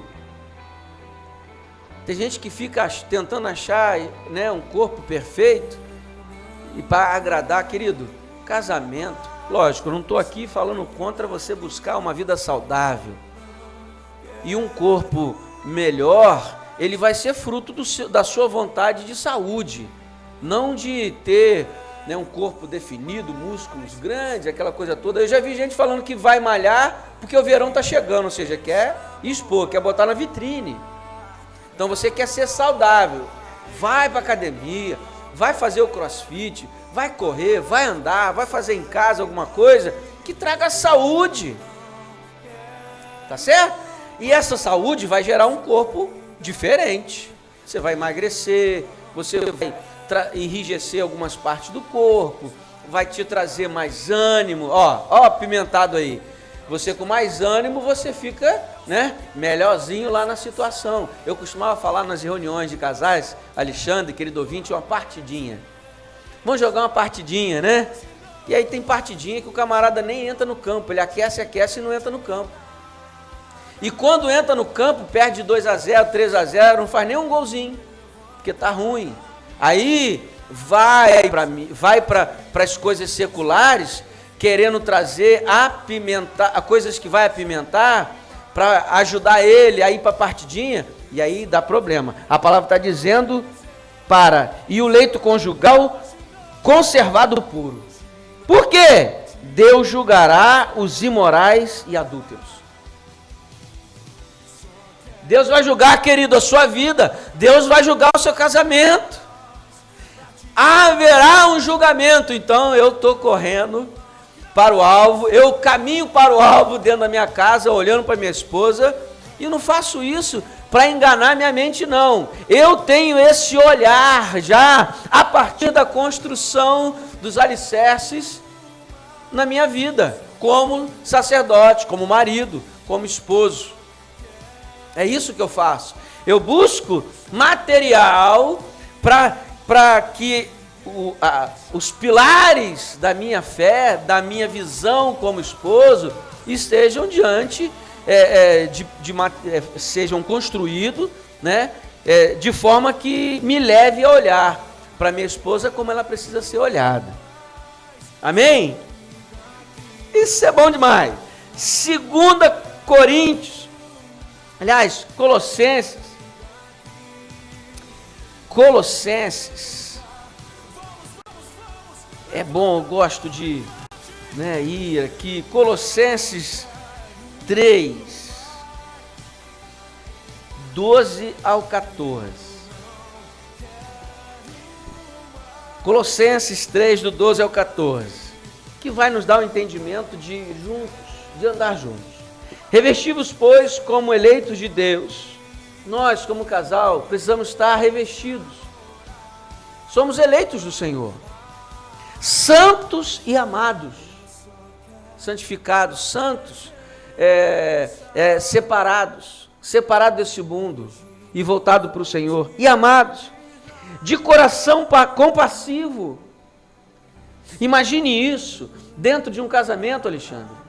Tem gente que fica tentando achar, né, um corpo perfeito e para agradar, querido, casamento, lógico, eu não estou aqui falando contra você buscar uma vida saudável e um corpo melhor, ele vai ser fruto da sua vontade de saúde, não de ter, né, um corpo definido, músculos grandes, aquela coisa toda. Eu já vi gente falando que vai malhar porque o verão está chegando, ou seja, quer expor, quer botar na vitrine. Então você quer ser saudável, vai para academia, vai fazer o crossfit, vai correr, vai andar, vai fazer em casa alguma coisa que traga saúde, tá certo? E essa saúde vai gerar um corpo diferente. Você vai emagrecer, você vai enrijecer algumas partes do corpo, vai te trazer mais ânimo, ó, apimentado aí. Você com mais ânimo, você fica, né, melhorzinho lá na situação. Eu costumava falar nas reuniões de casais, Alexandre, querido ouvinte, uma partidinha. Vamos jogar uma partidinha, né? E aí tem partidinha que o camarada nem entra no campo, ele aquece e não entra no campo. E quando entra no campo, perde 2-0, 3-0, não faz nem um golzinho, porque tá ruim. Aí vai para as coisas seculares, querendo trazer coisas que vai apimentar para ajudar ele a ir para a partidinha, e aí dá problema. A palavra está dizendo e o leito conjugal conservado puro. Por quê? Deus julgará os imorais e adúlteros. Deus vai julgar, querido, a sua vida. Deus vai julgar o seu casamento. Haverá um julgamento. Então eu estou correndo para o alvo, eu caminho para o alvo dentro da minha casa, olhando para minha esposa, e não faço isso para enganar minha mente, não. Eu tenho esse olhar já a partir da construção dos alicerces na minha vida, como sacerdote, como marido, como esposo. É isso que eu faço. Eu busco material para que os pilares da minha fé, da minha visão como esposo, estejam sejam construídos, né, de forma que me leve a olhar para minha esposa como ela precisa ser olhada. Amém? Isso é bom demais. 2 Coríntios, aliás, Colossenses, é bom, eu gosto de, né, ir aqui, Colossenses 3, 12 ao 14. Colossenses 3, do 12 ao 14, que vai nos dar o entendimento de andar juntos. Revesti-vos, pois, como eleitos de Deus. Nós, como casal, precisamos estar revestidos. Somos eleitos do Senhor. Santos e amados. Santificados, santos, separados desse mundo e voltados para o Senhor. E amados, de coração compassivo. Imagine isso dentro de um casamento, Alexandre.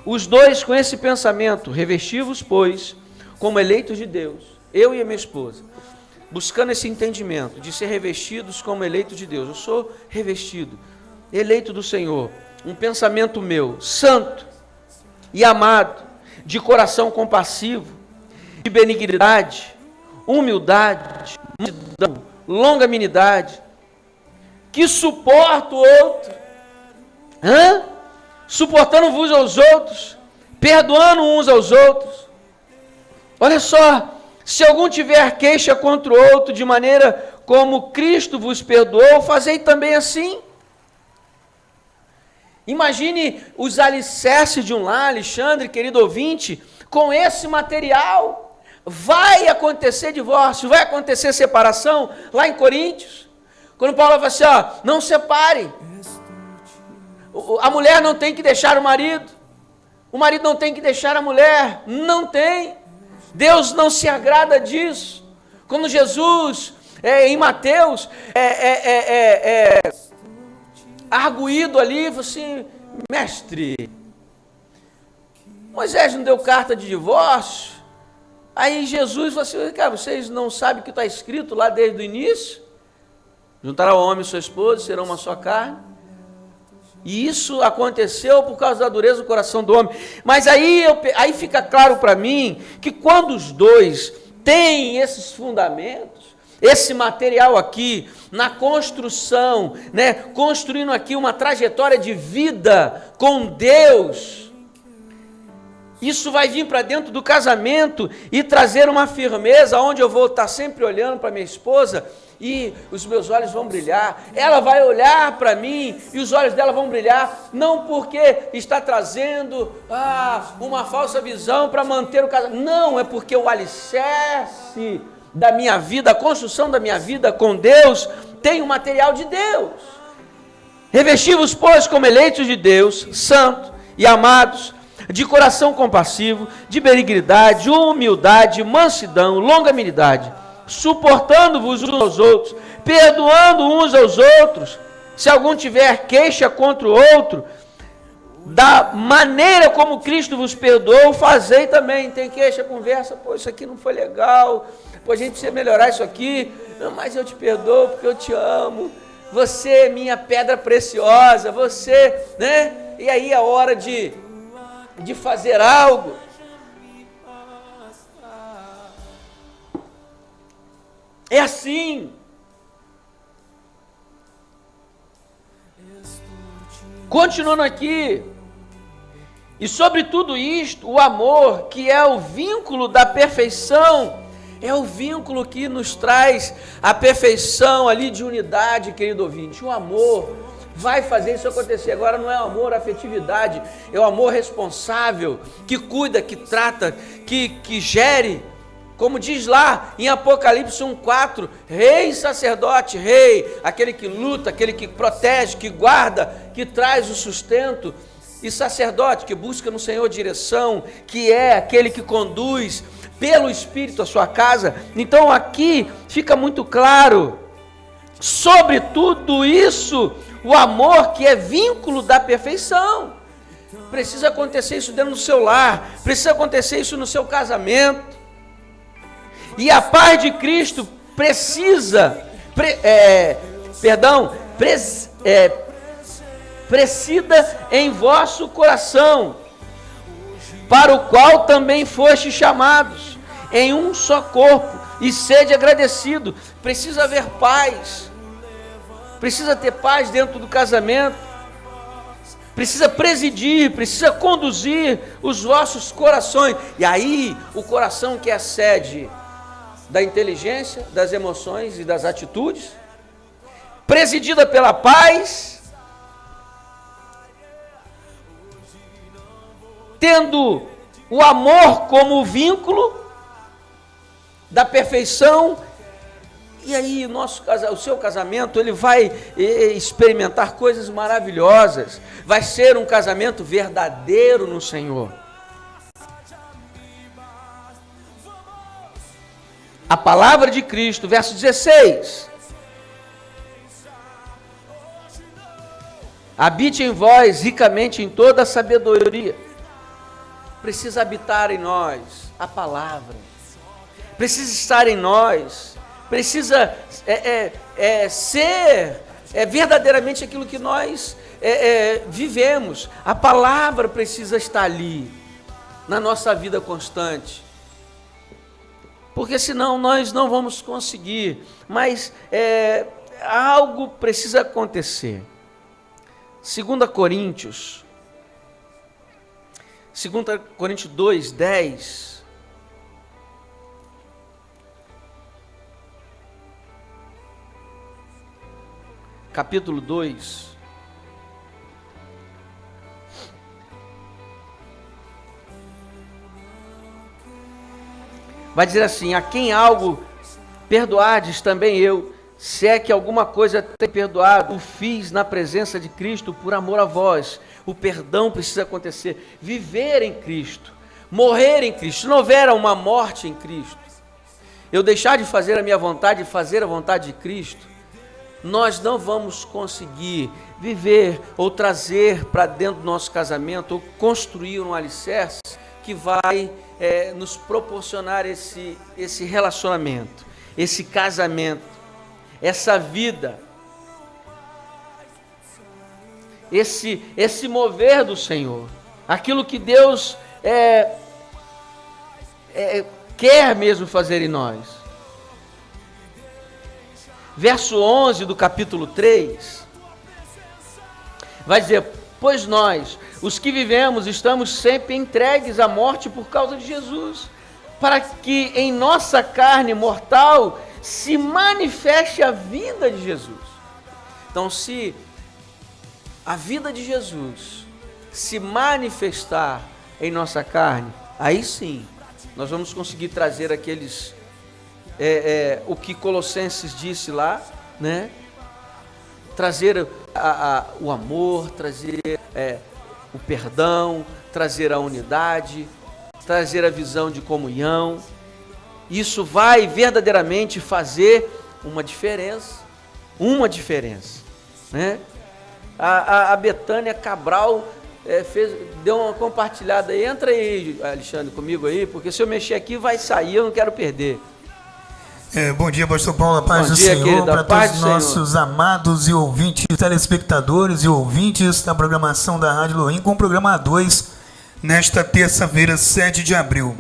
Os dois com esse pensamento: revesti-vos, pois, como eleitos de Deus, eu e a minha esposa, buscando esse entendimento de ser revestidos como eleitos de Deus. Eu sou revestido, eleito do Senhor, um pensamento meu, santo e amado, de coração compassivo, de benignidade, humildade, mansidão, longanimidade, que suporta o outro, suportando-vos aos outros, perdoando uns aos outros. Olha só, se algum tiver queixa contra o outro, de maneira como Cristo vos perdoou, fazei também assim. Imagine os alicerces de um lar, Alexandre, querido ouvinte, com esse material. Vai acontecer divórcio, vai acontecer separação, lá em Coríntios. Quando Paulo fala assim, não separe. A mulher não tem que deixar o marido não tem que deixar a mulher, não tem. Deus não se agrada disso. Quando Jesus, em Mateus, arguído ali, falou assim, mestre, Moisés não deu carta de divórcio? Aí Jesus falou assim, cara, vocês não sabem o que está escrito lá desde o início? Juntará o homem e sua esposa, serão uma só carne. E isso aconteceu por causa da dureza do coração do homem. Mas aí fica claro para mim que quando os dois têm esses fundamentos, esse material aqui, na construção, né, construindo aqui uma trajetória de vida com Deus, isso vai vir para dentro do casamento e trazer uma firmeza, onde eu vou estar sempre olhando para minha esposa e os meus olhos vão brilhar, ela vai olhar para mim e os olhos dela vão brilhar, não porque está trazendo uma falsa visão para manter o casamento, não, é porque o alicerce da minha vida, a construção da minha vida com Deus, tem o material de Deus. Revesti-vos, pois, como eleitos de Deus, santos e amados, de coração compassivo, de benignidade, humildade, mansidão, longanimidade, suportando-vos uns aos outros, perdoando uns aos outros, se algum tiver queixa contra o outro, da maneira como Cristo vos perdoou, fazei também. Tem queixa, conversa, isso aqui não foi legal, a gente precisa melhorar isso aqui, não, mas eu te perdoo porque eu te amo, você é minha pedra preciosa, você, né? E aí é hora de fazer algo. É assim. Continuando aqui. E sobre tudo isto, o amor, que é o vínculo da perfeição, é o vínculo que nos traz a perfeição ali de unidade, querido ouvinte. O amor vai fazer isso acontecer. Agora não é o amor, a afetividade, é o amor responsável, que cuida, que trata, que gere. Como diz lá em Apocalipse 1:4, rei e sacerdote, rei, aquele que luta, aquele que protege, que guarda, que traz o sustento, e sacerdote, que busca no Senhor direção, que é aquele que conduz pelo Espírito a sua casa. Então aqui fica muito claro, sobre tudo isso, o amor que é vínculo da perfeição. Precisa acontecer isso dentro do seu lar, precisa acontecer isso no seu casamento. E a paz de Cristo presida em vosso coração, para o qual também fostes chamados, em um só corpo, e sede agradecido. Precisa haver paz, precisa ter paz dentro do casamento, precisa presidir, precisa conduzir os vossos corações. E aí, o coração que é a sede da inteligência, das emoções e das atitudes, presidida pela paz, tendo o amor como vínculo da perfeição. E aí o seu casamento, ele vai experimentar coisas maravilhosas, vai ser um casamento verdadeiro no Senhor. A palavra de Cristo, verso 16. Habite em vós ricamente em toda a sabedoria. Precisa habitar em nós a palavra. Precisa estar em nós. Precisa ser é verdadeiramente aquilo que nós vivemos. A palavra precisa estar ali, na nossa vida constante. Porque senão nós não vamos conseguir. Mas algo precisa acontecer. 2 Coríntios 2, 10. Capítulo 2. Vai dizer assim: a quem algo perdoardes, também eu, se é que alguma coisa tem perdoado, o fiz na presença de Cristo por amor a vós. O perdão precisa acontecer. Viver em Cristo, morrer em Cristo. Se não houver uma morte em Cristo, eu deixar de fazer a minha vontade e fazer a vontade de Cristo, nós não vamos conseguir viver ou trazer para dentro do nosso casamento ou construir um alicerce que vai nos proporcionar esse relacionamento, esse casamento, essa vida, esse mover do Senhor, aquilo que Deus quer mesmo fazer em nós. Verso 11 do capítulo 3, vai dizer: pois nós, os que vivemos, estamos sempre entregues à morte por causa de Jesus, para que em nossa carne mortal se manifeste a vida de Jesus. Então, se a vida de Jesus se manifestar em nossa carne, aí sim, nós vamos conseguir trazer aqueles... o que Colossenses disse lá, né? Trazer o amor, trazer o perdão, trazer a unidade, trazer a visão de comunhão. Isso vai verdadeiramente fazer uma diferença, né? A Betânia Cabral deu uma compartilhada aí. Entra aí, Alexandre, comigo aí, porque se eu mexer aqui vai sair, eu não quero perder. Bom dia, pastor Paulo, a paz do Senhor, para todos os nossos amados e ouvintes, telespectadores e ouvintes da programação da Rádio Elohim, com o programa A2, nesta terça-feira, 7 de abril.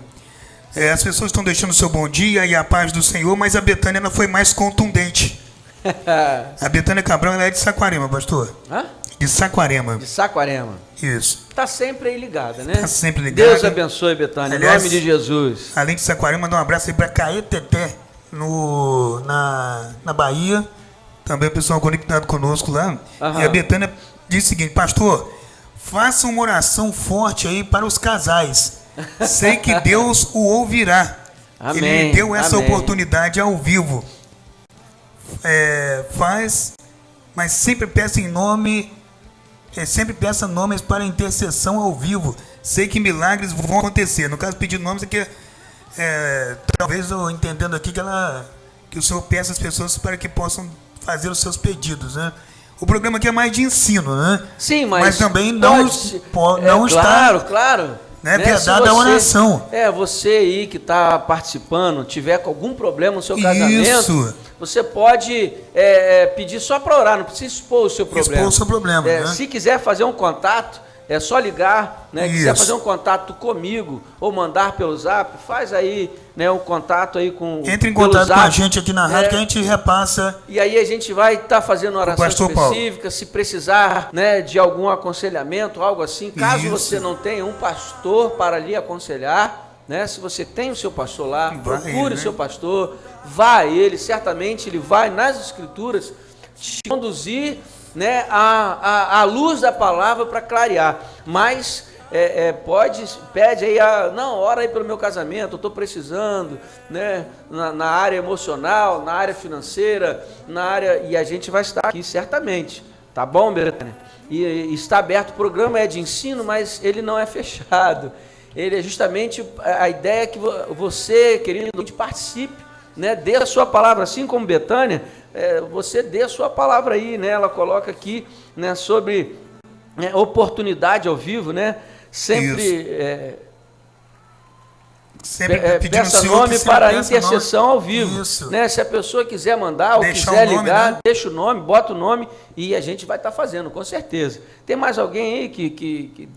As pessoas estão deixando o seu bom dia e a paz do Senhor, mas a Betânia ela foi mais contundente. A Betânia Cabral ela é de Saquarema, pastor. Hã? De Saquarema. De Saquarema. Isso. Está sempre aí ligada, né? Está sempre ligada. Deus abençoe, Betânia, em nome de Jesus. Além de Saquarema, mandar um abraço aí para Caeteté, na Bahia, também o pessoal conectado conosco lá. E a Betânia diz o seguinte: pastor, faça uma oração forte aí para os casais, sei que Deus o ouvirá. Amém. Ele me deu essa oportunidade ao vivo. Mas sempre peça nomes para intercessão ao vivo, sei que milagres vão acontecer. No caso, pedir nomes aqui talvez eu entendendo aqui que o Senhor peça às pessoas para que possam fazer os seus pedidos, né? O programa aqui é mais de ensino, né? Sim, mas também não está... Claro. Né? Vedada a oração. Você aí que está participando, tiver com algum problema no seu casamento, você pode pedir só para orar, não precisa expor o seu problema. Expor o seu problema, né? Se quiser fazer um contato, é só ligar, né? Quiser fazer um contato comigo ou mandar pelo Zap, faz aí, né, um contato aí com... Entre em contato com a gente aqui na rádio que a gente repassa. E aí a gente vai estar fazendo uma oração específica, Paulo. Se precisar, né, de algum aconselhamento, algo assim. Caso você não tenha um pastor para lhe aconselhar, né? Se você tem o seu pastor lá, procure o seu pastor, vá a ele, certamente ele vai nas Escrituras te conduzir, né, a luz da palavra para clarear, mas pede aí, ora aí pelo meu casamento, eu estou precisando, né, na área emocional, na área financeira, e a gente vai estar aqui certamente, tá bom, Betânia? E está aberto, o programa é de ensino, mas ele não é fechado, ele é justamente a ideia que você, querido, participe, né, dê a sua palavra, assim como Betânia, você dê a sua palavra aí, né? Ela coloca aqui, né, sobre oportunidade ao vivo, né? Sempre peça nome para intercessão ao vivo. Né? Se a pessoa quiser mandar ou quiser ligar, deixa o nome, bota o nome e a gente vai estar fazendo, com certeza. Tem mais alguém aí que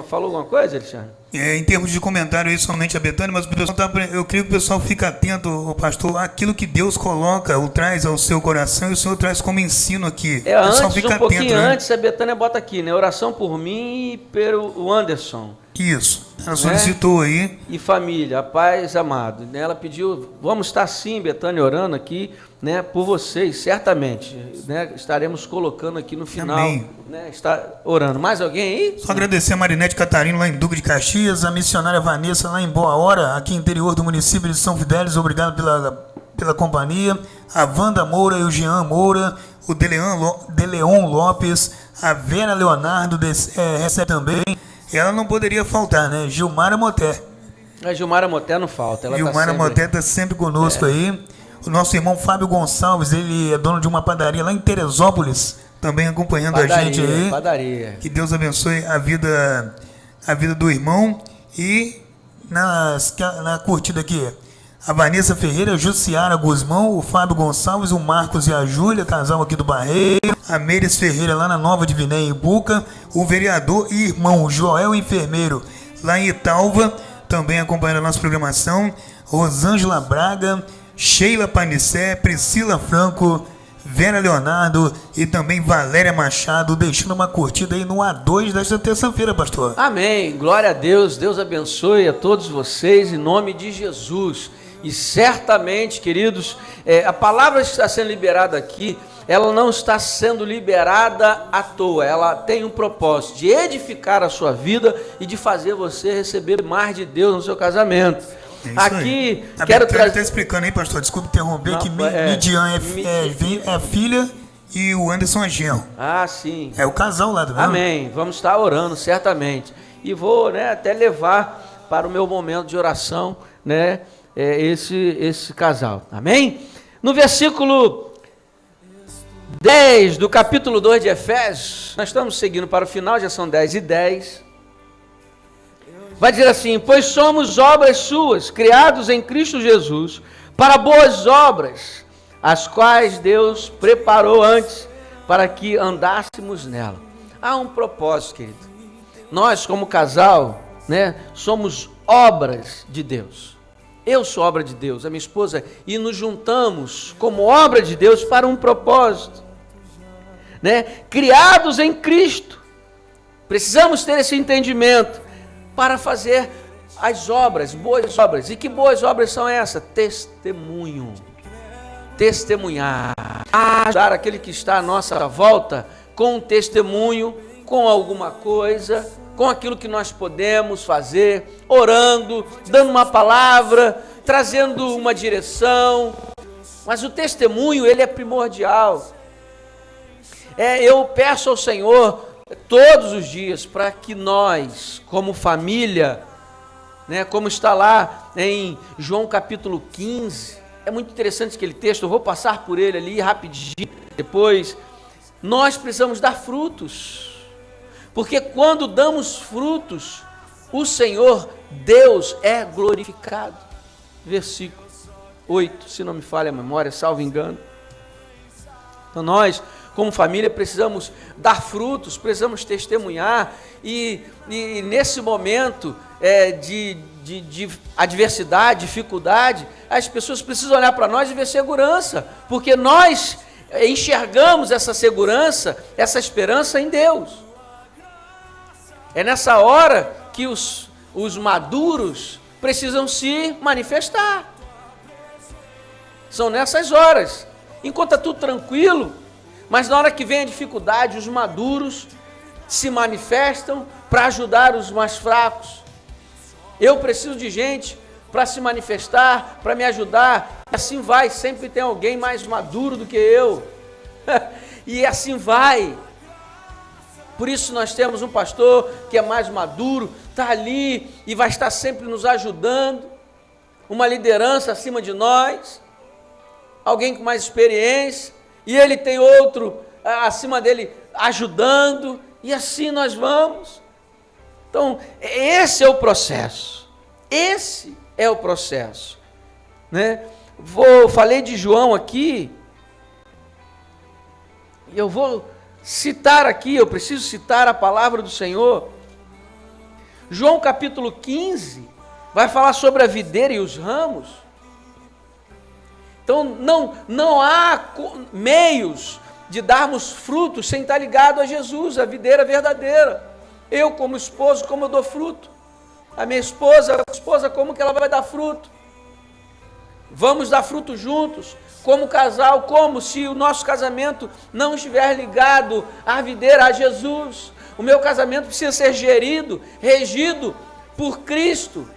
falou alguma coisa, Alexandre? Em termos de comentário aí, somente a Betânia, mas o pessoal eu creio que o pessoal fica atento, o pastor, aquilo que Deus coloca, ou traz ao seu coração, e o Senhor traz como ensino aqui. O pessoal fica um pouquinho atento, né? Antes, a Betânia bota aqui, né? Oração por mim e pelo Anderson. Isso, ela solicitou aí. E família, a paz amado. Ela pediu, vamos estar sim, Betânia, orando aqui, né, por vocês, certamente. Né, estaremos colocando aqui no final. Amém. Né, está orando. Mais alguém aí? Só agradecer a Marinete Catarino lá em Duque de Caxias, a missionária Vanessa lá em Boa Hora, aqui interior do município de São Fidélis, obrigado pela companhia. A Wanda Moura e o Jean Moura, o Deleon Lopes, a Vera Leonardo recebe também. Ela não poderia faltar, né? Gilmara Moté. A Gilmara Moté não falta. Gilmara Moté está sempre conosco aí. O nosso irmão Fábio Gonçalves, ele é dono de uma padaria lá em Teresópolis, também acompanhando a gente aí. Padaria. Que Deus abençoe a vida do irmão. E na curtida aqui, a Vanessa Ferreira, a Jussiara Guzmão, o Fábio Gonçalves, o Marcos e a Júlia, casal aqui do Barreiro, a Meires Ferreira lá na Nova de Viné, em Buca, o vereador e irmão Joel Enfermeiro lá em Italva, também acompanhando a nossa programação, Rosângela Braga, Sheila Panicé, Priscila Franco, Vera Leonardo e também Valéria Machado, deixando uma curtida aí no A2 desta terça-feira, pastor. Amém, glória a Deus, Deus abençoe a todos vocês em nome de Jesus. E certamente, queridos, a palavra que está sendo liberada aqui, ela não está sendo liberada à toa, ela tem um propósito de edificar a sua vida e de fazer você receber mais de Deus no seu casamento. Aqui, quero trazer... Está explicando aí, pastor, desculpe interromper, que Midian é filha e o Anderson é genro. Ah, sim. É o casal lá, do Amém, vamos estar orando, certamente. E vou, né, até levar para o meu momento de oração, né, esse casal, amém? No versículo 10 do capítulo 2 de Efésios, nós estamos seguindo para o final, já são 10:10, vai dizer assim: pois somos obras suas, criados em Cristo Jesus, para boas obras, as quais Deus preparou antes, para que andássemos nela. Há um propósito, querido, nós como casal, né, somos obras de Deus. Eu sou obra de Deus, a minha esposa, e nos juntamos como obra de Deus para um propósito, né? Criados em Cristo. Precisamos ter esse entendimento para fazer as obras, boas obras. E que boas obras são essas? Testemunho. Testemunhar. Ajudar aquele que está à nossa volta com um testemunho, com alguma coisa, com aquilo que nós podemos fazer, orando, dando uma palavra, trazendo uma direção. Mas o testemunho, ele é primordial. Eu peço ao Senhor todos os dias para que nós, como família, né, como está lá em João capítulo 15, é muito interessante aquele texto, eu vou passar por ele ali rapidinho depois. Nós precisamos dar frutos. Porque quando damos frutos, o Senhor, Deus, é glorificado. Versículo 8, se não me falha a memória, salvo engano. Então nós, como família, precisamos dar frutos, precisamos testemunhar. E nesse momento de adversidade, dificuldade, as pessoas precisam olhar para nós e ver segurança. Porque nós enxergamos essa segurança, essa esperança em Deus. É nessa hora que os maduros precisam se manifestar. São nessas horas. Enquanto está tudo tranquilo, mas na hora que vem a dificuldade, os maduros se manifestam para ajudar os mais fracos. Eu preciso de gente para se manifestar, para me ajudar. E assim vai, sempre tem alguém mais maduro do que eu. E assim vai. Por isso nós temos um pastor que é mais maduro, está ali e vai estar sempre nos ajudando, uma liderança acima de nós, alguém com mais experiência, e ele tem outro acima dele ajudando, e assim nós vamos. Então, esse é o processo, esse é o processo, né? Falei de João aqui, eu vou citar aqui, eu preciso citar a palavra do Senhor. João capítulo 15 vai falar sobre a videira e os ramos. Então não há meios de darmos frutos sem estar ligado a Jesus, a videira verdadeira. Eu como esposo, como eu dou fruto? A minha esposa, como que ela vai dar fruto? Vamos dar fruto juntos, como casal, como se o nosso casamento não estiver ligado à videira, a Jesus. O meu casamento precisa ser gerido, regido por Cristo,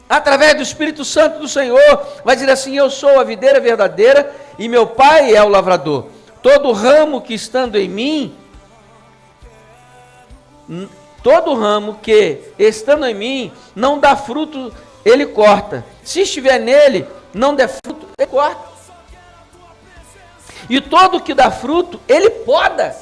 através do Espírito Santo do Senhor. Vai dizer assim: eu sou a videira verdadeira e meu Pai é o lavrador. Todo ramo que estando em mim, todo ramo que estando em mim não dá fruto, ele corta. Se estiver nele, não der fruto, ele corta. E todo que dá fruto, ele poda.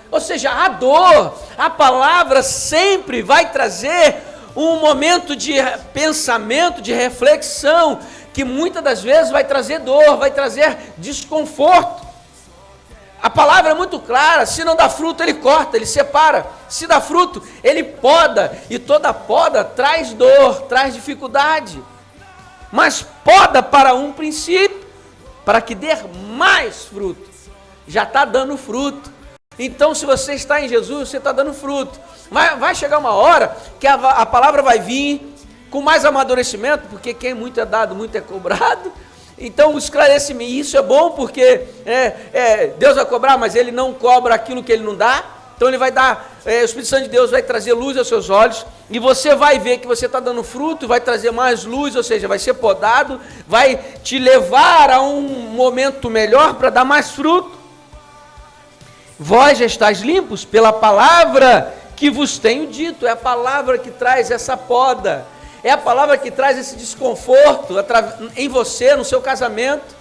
Ou seja, a dor, a palavra sempre vai trazer um momento de pensamento, de reflexão, que muitas das vezes vai trazer dor, vai trazer desconforto. A palavra é muito clara: se não dá fruto, ele corta, ele separa. Se dá fruto, ele poda. E toda poda traz dor, traz dificuldade. Mas poda para um princípio, para que dê mais fruto. Já está dando fruto. Então, se você está em Jesus, você está dando fruto. Mas vai chegar uma hora que a palavra vai vir com mais amadurecimento, porque quem muito é dado, muito é cobrado. Então, o esclarecimento, isso é bom, porque Deus vai cobrar, mas Ele não cobra aquilo que Ele não dá. Então, Ele vai dar, o Espírito Santo de Deus vai trazer luz aos seus olhos, e você vai ver que você está dando fruto, vai trazer mais luz, ou seja, vai ser podado, vai te levar a um momento melhor para dar mais fruto. Vós já estáis limpos pela palavra que vos tenho dito. É a palavra que traz essa poda, é a palavra que traz esse desconforto em você, no seu casamento.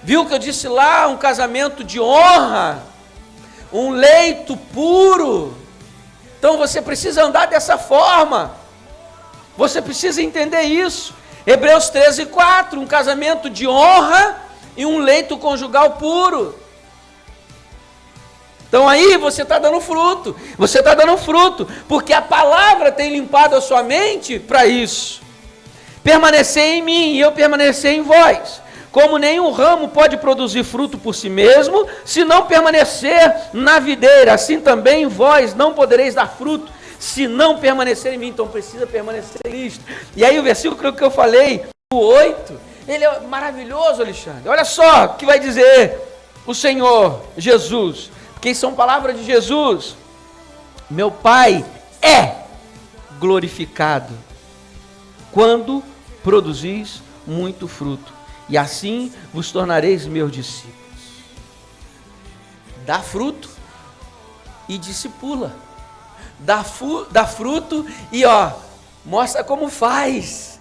Viu que eu disse lá? Um casamento de honra, um leito puro. Então você precisa andar dessa forma, você precisa entender isso. Hebreus 13:4, um casamento de honra e um leito conjugal puro. Então aí você está dando fruto, porque a palavra tem limpado a sua mente para isso. Permanecer em mim e eu permanecer em vós. Como nenhum ramo pode produzir fruto por si mesmo, se não permanecer na videira, assim também vós não podereis dar fruto, se não permanecer em mim. Então precisa permanecer em Cristo. E aí o versículo que eu falei, o 8, ele é maravilhoso, Alexandre. Olha só o que vai dizer o Senhor Jesus. Porque são palavras de Jesus. Meu Pai é glorificado quando produzis muito fruto, e assim vos tornareis meus discípulos. Dá fruto e discipula. Dá fruto e mostra como faz.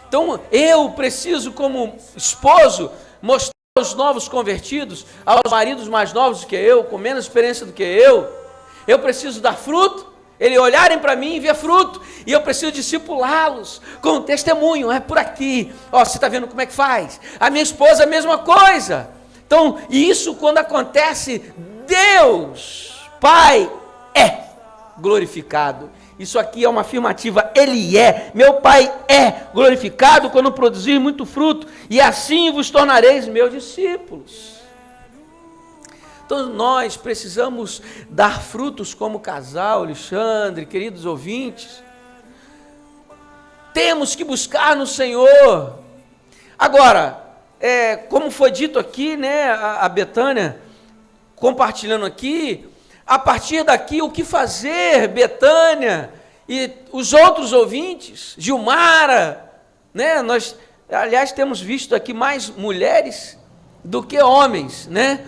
Então eu preciso, como esposo, mostrar aos novos convertidos, aos maridos mais novos do que eu, com menos experiência do que eu preciso dar fruto, eles olharem para mim e ver fruto, e eu preciso discipulá-los com testemunho. É por aqui, você está vendo como é que faz? A minha esposa a mesma coisa. Então, isso quando acontece, Deus Pai é glorificado. Isso aqui é uma afirmativa, Ele é, meu Pai é glorificado quando produzir muito fruto, e assim vos tornareis meus discípulos. Então nós precisamos dar frutos como casal, Alexandre, queridos ouvintes. Temos que buscar no Senhor. Agora, como foi dito aqui, né, a Betânia, compartilhando aqui, a partir daqui, o que fazer, Betânia e os outros ouvintes, Gilmara, né? Nós, aliás, temos visto aqui mais mulheres do que homens, né?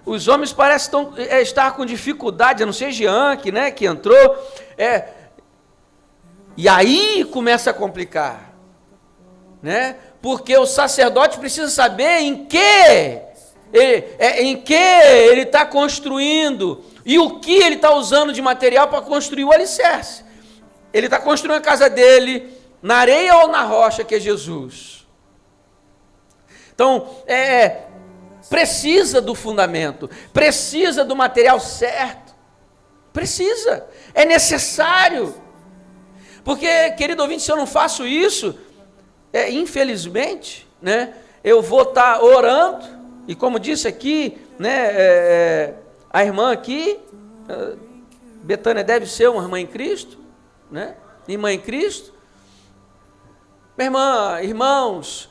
Os homens parecem estar com dificuldade, a não ser Jean, que entrou, e aí começa a complicar, né? Porque o sacerdote precisa saber em que ele está construindo e o que ele está usando de material para construir o alicerce. Ele está construindo a casa dele na areia ou na rocha, que é Jesus. Então, precisa do fundamento, precisa do material certo, precisa, é necessário. Porque, querido ouvinte, se eu não faço isso, infelizmente, né, eu vou estar orando, e como disse aqui, né, a irmã aqui, Betânia deve ser uma irmã em Cristo, né, irmã em Cristo. Minha irmã, irmãos,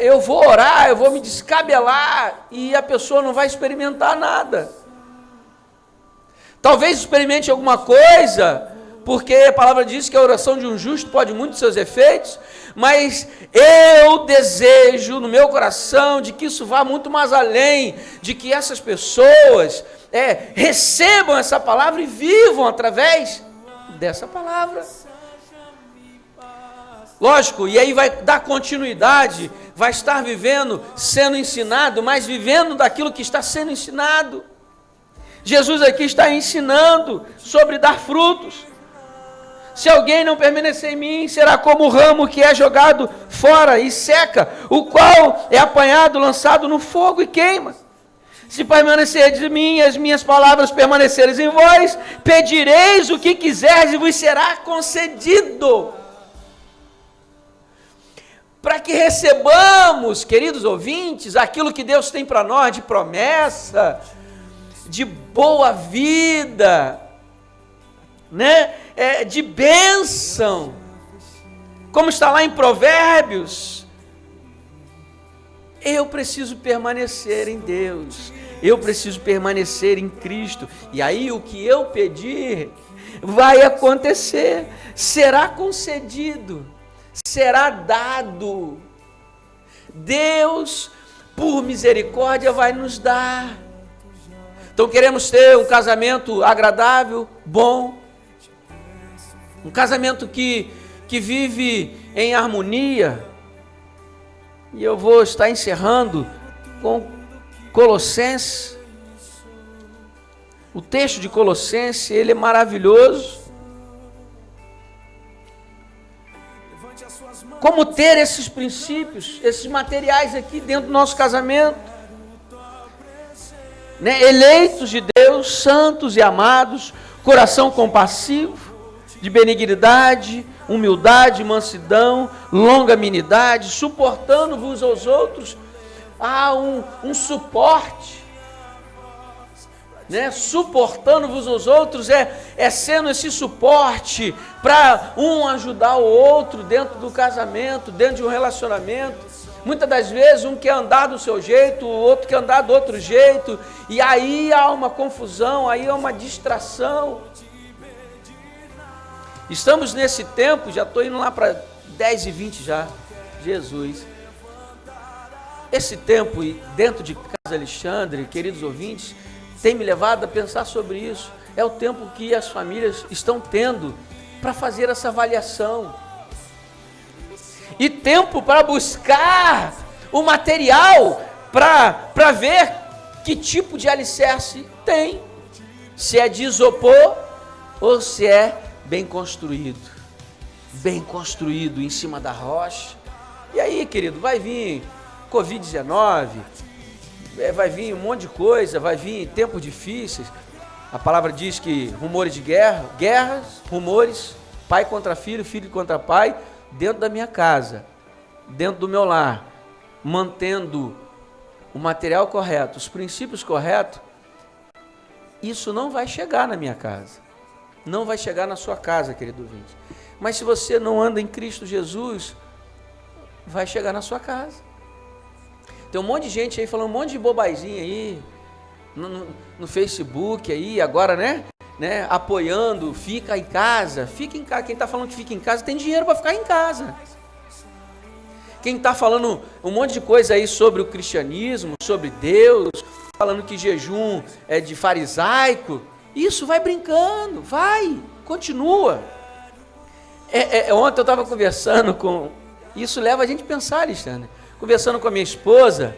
eu vou orar, eu vou me descabelar, e a pessoa não vai experimentar nada. Talvez experimente alguma coisa, porque a palavra diz que a oração de um justo pode muito seus efeitos, mas eu desejo no meu coração de que isso vá muito mais além, de que essas pessoas recebam essa palavra e vivam através dessa palavra. Lógico, e aí vai dar continuidade, vai estar vivendo, sendo ensinado, mas vivendo daquilo que está sendo ensinado. Jesus aqui está ensinando sobre dar frutos. Se alguém não permanecer em mim, será como o ramo que é jogado fora e seca, o qual é apanhado, lançado no fogo e queima. Se permanecerdes em mim, as minhas palavras permanecerem em vós, pedireis o que quiserdes e vos será concedido. Para que recebamos, queridos ouvintes, aquilo que Deus tem para nós de promessa, de boa vida, né? De bênção, como está lá em Provérbios, eu preciso permanecer em Deus, eu preciso permanecer em Cristo, e aí o que eu pedir vai acontecer, será concedido, será dado. Deus, por misericórdia, vai nos dar. Então queremos ter um casamento agradável, bom, um casamento que vive em harmonia. E eu vou estar encerrando com Colossenses. O texto de Colossenses, ele é maravilhoso. Como ter esses princípios, esses materiais aqui dentro do nosso casamento, né? Eleitos de Deus, santos e amados, coração compassivo, de benignidade, humildade, mansidão, longanimidade, suportando-vos aos outros. Há um suporte, né? Suportando-vos aos outros é sendo esse suporte para um ajudar o outro dentro do casamento, dentro de um relacionamento. Muitas das vezes um quer andar do seu jeito, o outro quer andar do outro jeito, e aí há uma confusão, aí há uma distração. Estamos nesse tempo, já estou indo lá para 10h20 já, Jesus. Esse tempo dentro de Casa Alexandre, queridos ouvintes, tem me levado a pensar sobre isso. É o tempo que as famílias estão tendo para fazer essa avaliação. E tempo para buscar o material, para ver que tipo de alicerce tem. Se é de isopor ou se é bem construído em cima da rocha. E aí, querido, vai vir Covid-19, vai vir um monte de coisa, vai vir tempos difíceis. A palavra diz que rumores de guerras, rumores, pai contra filho, filho contra pai, dentro da minha casa, dentro do meu lar, mantendo o material correto, os princípios corretos, isso não vai chegar na minha casa. Não vai chegar na sua casa, querido ouvinte. Mas se você não anda em Cristo Jesus, vai chegar na sua casa. Tem um monte de gente aí falando um monte de bobazinha aí, no Facebook aí, agora, né? Apoiando, fica em casa. Fica em casa. Quem está falando que fica em casa tem dinheiro para ficar em casa. Quem está falando um monte de coisa aí sobre o cristianismo, sobre Deus, falando que jejum é de farisaico, isso vai brincando, continua. Ontem eu estava conversando com... Isso leva a gente a pensar, Alexandre. Conversando com a minha esposa,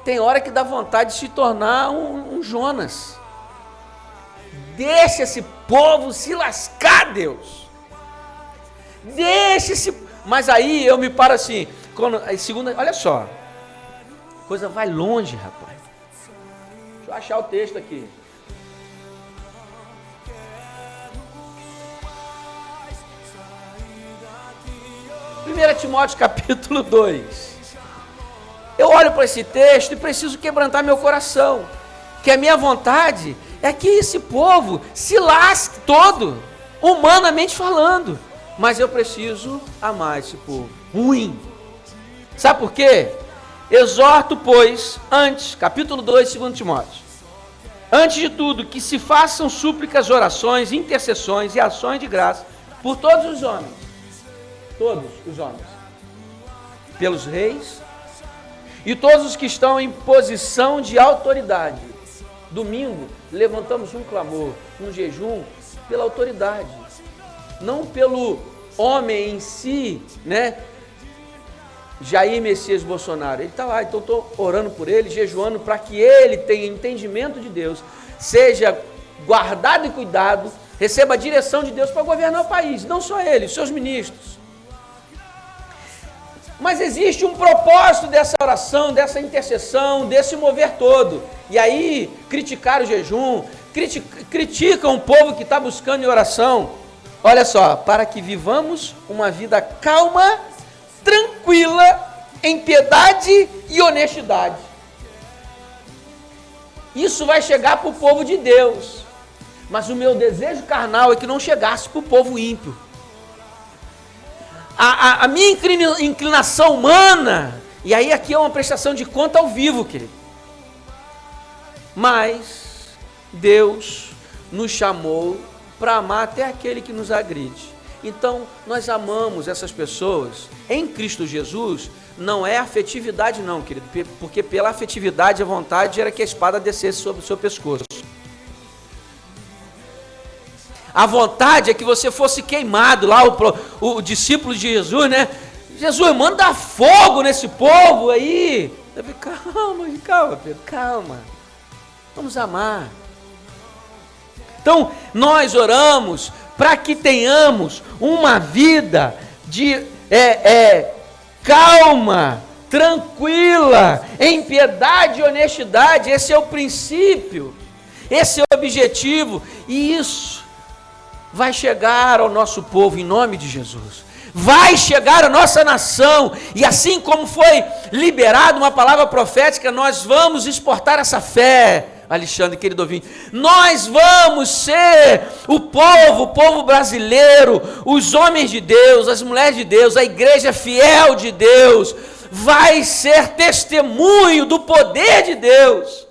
tem hora que dá vontade de se tornar um Jonas. Deixa esse povo se lascar, Deus. Deixa esse... Mas aí eu me paro assim, quando, a segunda, olha só, a coisa vai longe, rapaz. Deixa eu achar o texto aqui. 1 Timóteo capítulo 2. Eu olho para esse texto e preciso quebrantar meu coração, que a minha vontade é que esse povo se lasque todo, humanamente falando, mas eu preciso amar esse povo ruim. Sabe por quê? Exorto, pois, antes, capítulo 2, 2 Timóteo, antes de tudo, que se façam súplicas, orações, intercessões e ações de graça por todos os homens, pelos reis e todos os que estão em posição de autoridade. Domingo, levantamos um clamor, um jejum pela autoridade, não pelo homem em si, né? Jair Messias Bolsonaro, ele está lá, então estou orando por ele, jejuando para que ele tenha entendimento de Deus, seja guardado e cuidado, receba a direção de Deus para governar o país, não só ele, os seus ministros. Mas existe um propósito dessa oração, dessa intercessão, desse mover todo. E aí, criticar o jejum, criticam o povo que está buscando em oração. Olha só, para que vivamos uma vida calma, tranquila, em piedade e honestidade. Isso vai chegar para o povo de Deus. Mas o meu desejo carnal é que não chegasse para o povo ímpio. A minha inclinação humana, e aí aqui é uma prestação de conta ao vivo, querido. Mas Deus nos chamou para amar até aquele que nos agride. Então, nós amamos essas pessoas em Cristo Jesus, não é afetividade não, querido, porque pela afetividade a vontade era que a espada descesse sobre o seu pescoço. A vontade é que você fosse queimado lá, o discípulo de Jesus, né? Jesus, manda fogo nesse povo aí. Eu falei, calma, Pedro, calma. Vamos amar. Então, nós oramos para que tenhamos uma vida de calma, tranquila, em piedade e honestidade. Esse é o princípio, esse é o objetivo, e isso vai chegar ao nosso povo em nome de Jesus. Vai chegar à nossa nação, e assim como foi liberada uma palavra profética, nós vamos exportar essa fé, Alexandre, querido ouvinte. Nós vamos ser o povo brasileiro, os homens de Deus, as mulheres de Deus, a igreja fiel de Deus, vai ser testemunho do poder de Deus.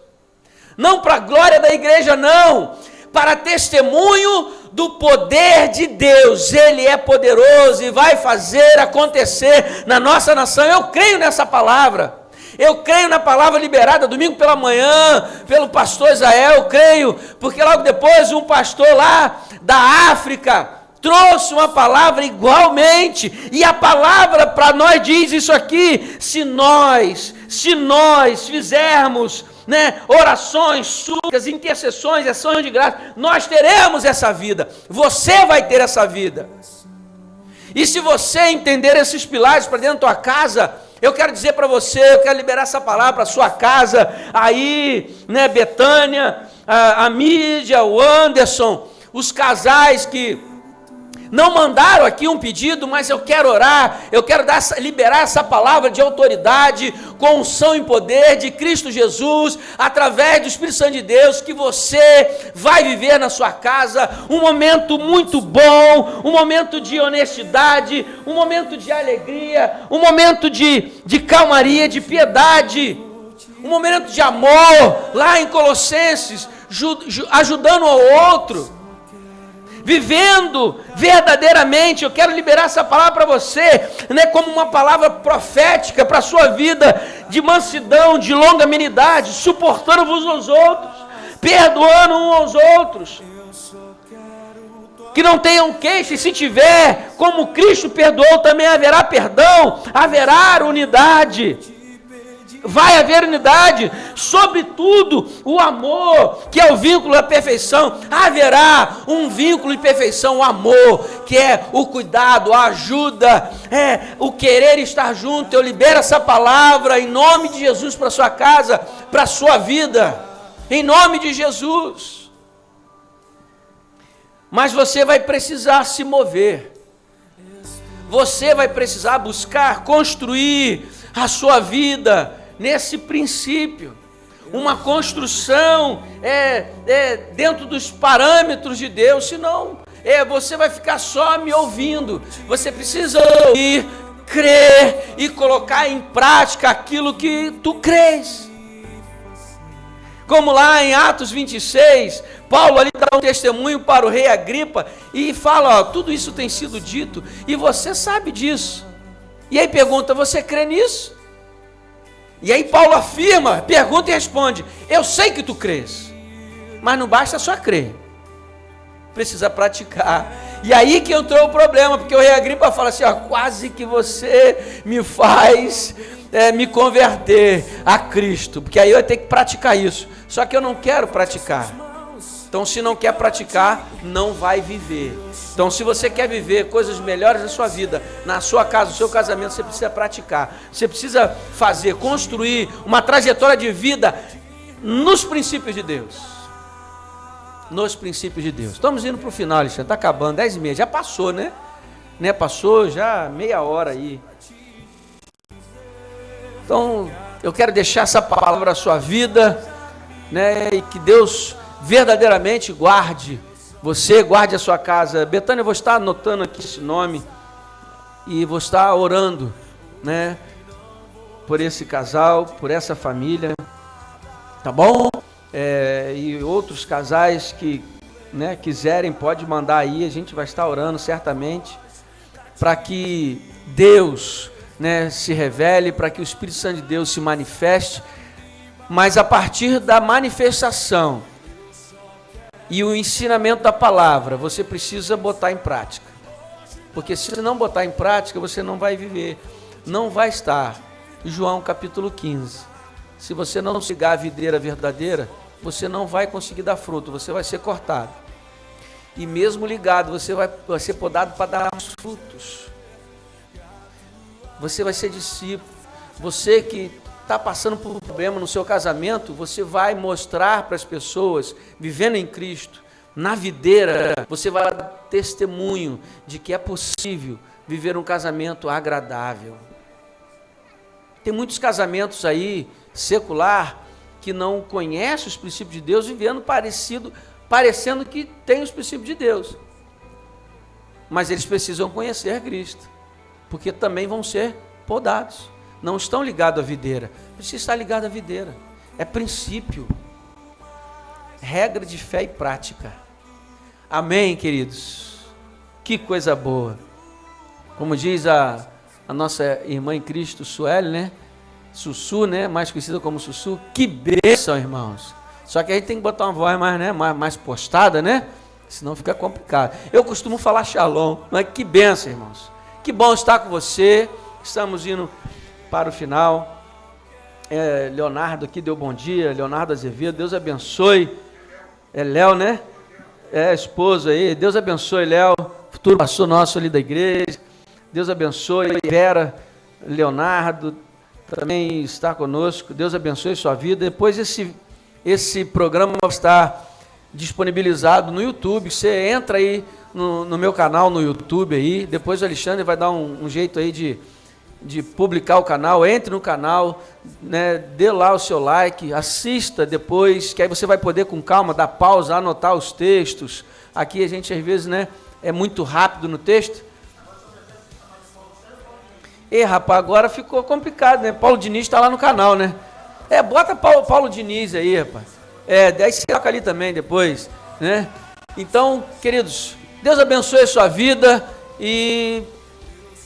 Não para a glória da igreja, não, para testemunho do poder de Deus. Ele é poderoso e vai fazer acontecer na nossa nação. Eu creio nessa palavra. Eu creio na palavra liberada domingo pela manhã pelo pastor Israel. Eu creio, porque logo depois um pastor lá da África trouxe uma palavra igualmente, e a palavra para nós diz isso aqui: se nós fizermos, né, orações, súplicas, intercessões, ações de graça, nós teremos essa vida. Você vai ter essa vida. E se você entender esses pilares para dentro da tua casa, eu quero dizer para você, eu quero liberar essa palavra para a sua casa, aí, né, Betânia, a Mídia, o Anderson, os casais que não mandaram aqui um pedido, mas eu quero orar, eu quero liberar essa palavra de autoridade, com unção e poder de Cristo Jesus, através do Espírito Santo de Deus, que você vai viver na sua casa um momento muito bom, um momento de honestidade, um momento de alegria, um momento de calmaria, de piedade, um momento de amor, lá em Colossenses, ajudando ao outro, vivendo verdadeiramente. Eu quero liberar essa palavra para você, né, como uma palavra profética para a sua vida, de mansidão, de longanimidade, suportando-vos aos outros, perdoando uns aos outros, que não tenham queixa, e se tiver, como Cristo perdoou, também haverá perdão, haverá unidade. vai haver unidade, sobretudo o amor, que é o vínculo da perfeição. Haverá um vínculo de perfeição, o amor, que é o cuidado, a ajuda, o querer estar junto. Eu libero essa palavra em nome de Jesus para sua casa, para a sua vida, em nome de Jesus. Mas você vai precisar se mover, você vai precisar buscar construir a sua vida nesse princípio, uma construção dentro dos parâmetros de Deus, senão você vai ficar só me ouvindo. Você precisa ouvir, crer e colocar em prática aquilo que tu crês. Como lá em Atos 26, Paulo ali dá um testemunho para o rei Agripa e fala, tudo isso tem sido dito e você sabe disso. E aí pergunta, você crê nisso? E aí Paulo afirma, pergunta e responde, eu sei que tu crês, mas não basta só crer, precisa praticar. E aí que entrou o problema, porque o rei Agripa fala assim, quase que você me faz me converter a Cristo, porque aí eu ia ter que praticar isso, só que eu não quero praticar. Então, se não quer praticar, não vai viver. Então, se você quer viver coisas melhores na sua vida, na sua casa, no seu casamento, você precisa praticar. Você precisa fazer, construir uma trajetória de vida nos princípios de Deus. Nos princípios de Deus. Estamos indo para o final, Alexandre. Está acabando, 10h30. Já passou, né? Passou já meia hora aí. Então, eu quero deixar essa palavra à sua vida, e que Deus verdadeiramente guarde você, guarde a sua casa. Betânia, eu vou estar anotando aqui esse nome e vou estar orando, por esse casal, por essa família, tá bom? E outros casais que quiserem, pode mandar aí, a gente vai estar orando certamente, para que Deus se revele, para que o Espírito Santo de Deus se manifeste, mas a partir da manifestação e o ensinamento da palavra, você precisa botar em prática. Porque se não botar em prática, você não vai viver, não vai estar. João capítulo 15. Se você não seguir a videira verdadeira, você não vai conseguir dar fruto, você vai ser cortado. E mesmo ligado, você vai ser podado para dar os frutos. Você vai ser discípulo. Você que está passando por um problema no seu casamento, você vai mostrar para as pessoas, vivendo em Cristo, na videira, você vai dar testemunho de que é possível viver um casamento agradável. Tem muitos casamentos aí, secular, que não conhecem os princípios de Deus, vivendo parecendo que tem os princípios de Deus. Mas eles precisam conhecer Cristo, porque também vão ser podados. Não estão ligados à videira, precisa estar ligado à videira. É princípio, regra de fé e prática. Amém, queridos? Que coisa boa. Como diz a nossa irmã em Cristo, Sueli, Sussu, mais conhecida como Sussu. Que bênção, irmãos. Só que a gente tem que botar uma voz mais postada, senão fica complicado. Eu costumo falar shalom, mas que bênção, irmãos. Que bom estar com você. Estamos indo para o final. Leonardo aqui deu bom dia, Leonardo Azevedo, Deus abençoe. Léo, esposo aí, Deus abençoe, Léo, futuro pastor nosso ali da igreja. Deus abençoe, Vera, Leonardo, também está conosco. Deus abençoe sua vida. Depois esse programa vai estar disponibilizado no YouTube. Você entra aí no meu canal no YouTube aí. Depois o Alexandre vai dar um jeito aí de publicar o canal. Entre no canal, dê lá o seu like, assista depois, que aí você vai poder com calma dar pausa, anotar os textos. Aqui a gente às vezes é muito rápido no texto. Rapaz, agora ficou complicado, Paulo Diniz está lá no canal, bota Paulo Diniz aí, rapaz. Daí você coloca ali também depois, Então, queridos, Deus abençoe a sua vida e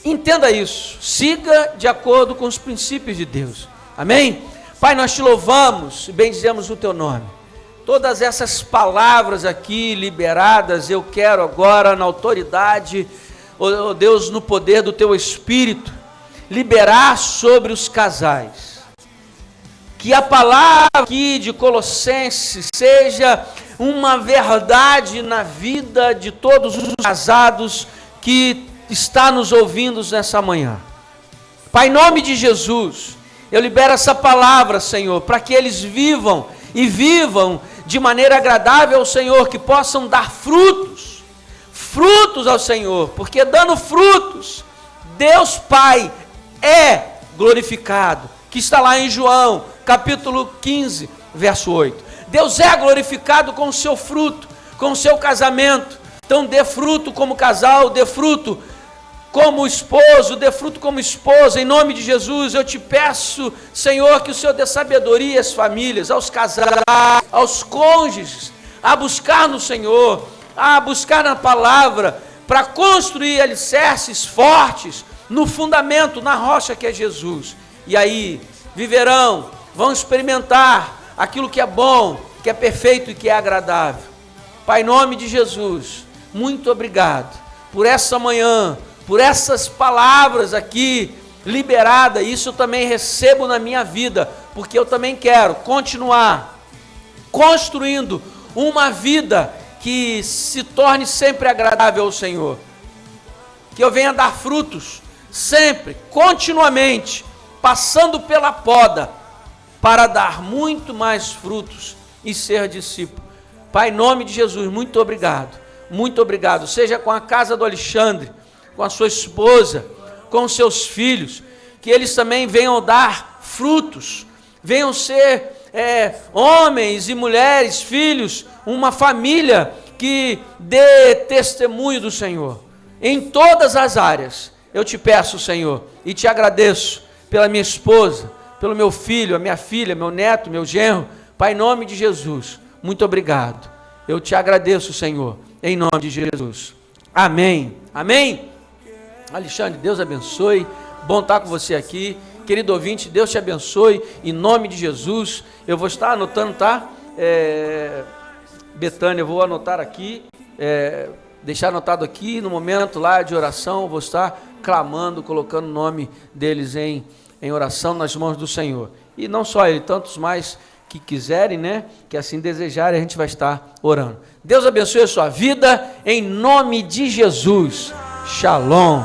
entenda isso. Siga de acordo com os princípios de Deus. Amém? Pai, nós te louvamos e bendizemos o teu nome. Todas essas palavras aqui liberadas, eu quero agora, na autoridade, ó Deus, no poder do teu Espírito, liberar sobre os casais. Que a palavra aqui de Colossenses seja uma verdade na vida de todos os casados que está nos ouvindo nessa manhã. Pai, em nome de Jesus, eu libero essa palavra, Senhor, para que eles vivam e vivam de maneira agradável ao Senhor, que possam dar frutos ao Senhor, porque dando frutos, Deus Pai é glorificado, que está lá em João, capítulo 15, verso 8. Deus é glorificado com o seu fruto, com o seu casamento. Então dê fruto como casal, dê fruto como esposo, dê fruto como esposa, em nome de Jesus. Eu te peço, Senhor, que o Senhor dê sabedoria às famílias, aos casais, aos cônjuges, a buscar no Senhor, a buscar na palavra, para construir alicerces fortes no fundamento, na rocha que é Jesus. E aí viverão, vão experimentar aquilo que é bom, que é perfeito e que é agradável. Pai, em nome de Jesus, muito obrigado por essa manhã, por essas palavras aqui liberadas. Isso eu também recebo na minha vida, porque eu também quero continuar construindo uma vida que se torne sempre agradável ao Senhor, que eu venha dar frutos sempre, continuamente, passando pela poda, para dar muito mais frutos e ser discípulo. Pai, em nome de Jesus, muito obrigado, seja com a casa do Alexandre, com a sua esposa, com os seus filhos, que eles também venham dar frutos, venham ser homens e mulheres, filhos, uma família que dê testemunho do Senhor, em todas as áreas. Eu te peço, Senhor, e te agradeço pela minha esposa, pelo meu filho, a minha filha, meu neto, meu genro. Pai, em nome de Jesus, muito obrigado. Eu te agradeço, Senhor, em nome de Jesus. Amém. Amém. Alexandre, Deus abençoe. Bom estar com você aqui. Querido ouvinte, Deus te abençoe. Em nome de Jesus. Eu vou estar anotando, tá? Betânia, eu vou anotar aqui. Deixar anotado aqui. No momento lá de oração, eu vou estar clamando, colocando o nome deles em oração nas mãos do Senhor. E não só ele, tantos mais que quiserem, né? Que assim desejarem, a gente vai estar orando. Deus abençoe a sua vida, em nome de Jesus. Shalom.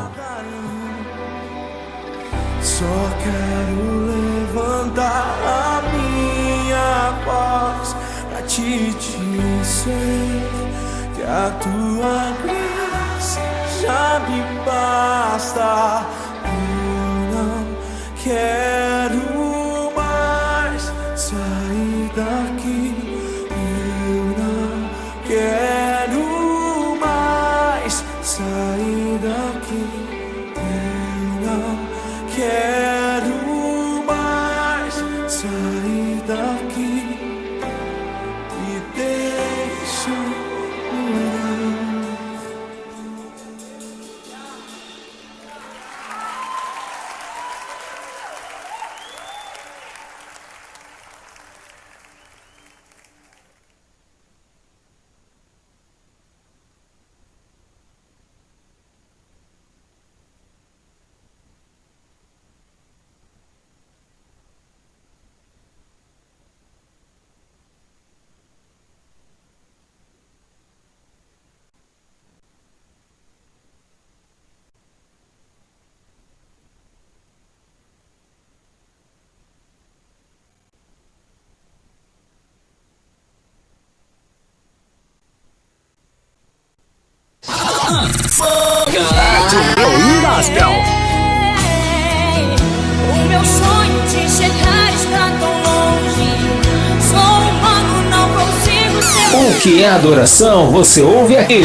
Só quero levantar a minha voz pra te dizer que a tua graça já me basta. Eu não quero mais sair daqui. Eu não quero mais sair daqui. Eu não quero mais sair daqui. Me deixa orar. O meu sonho de chegar está tão longe. Sou humano, não consigo ser. O que é adoração, você ouve aqui.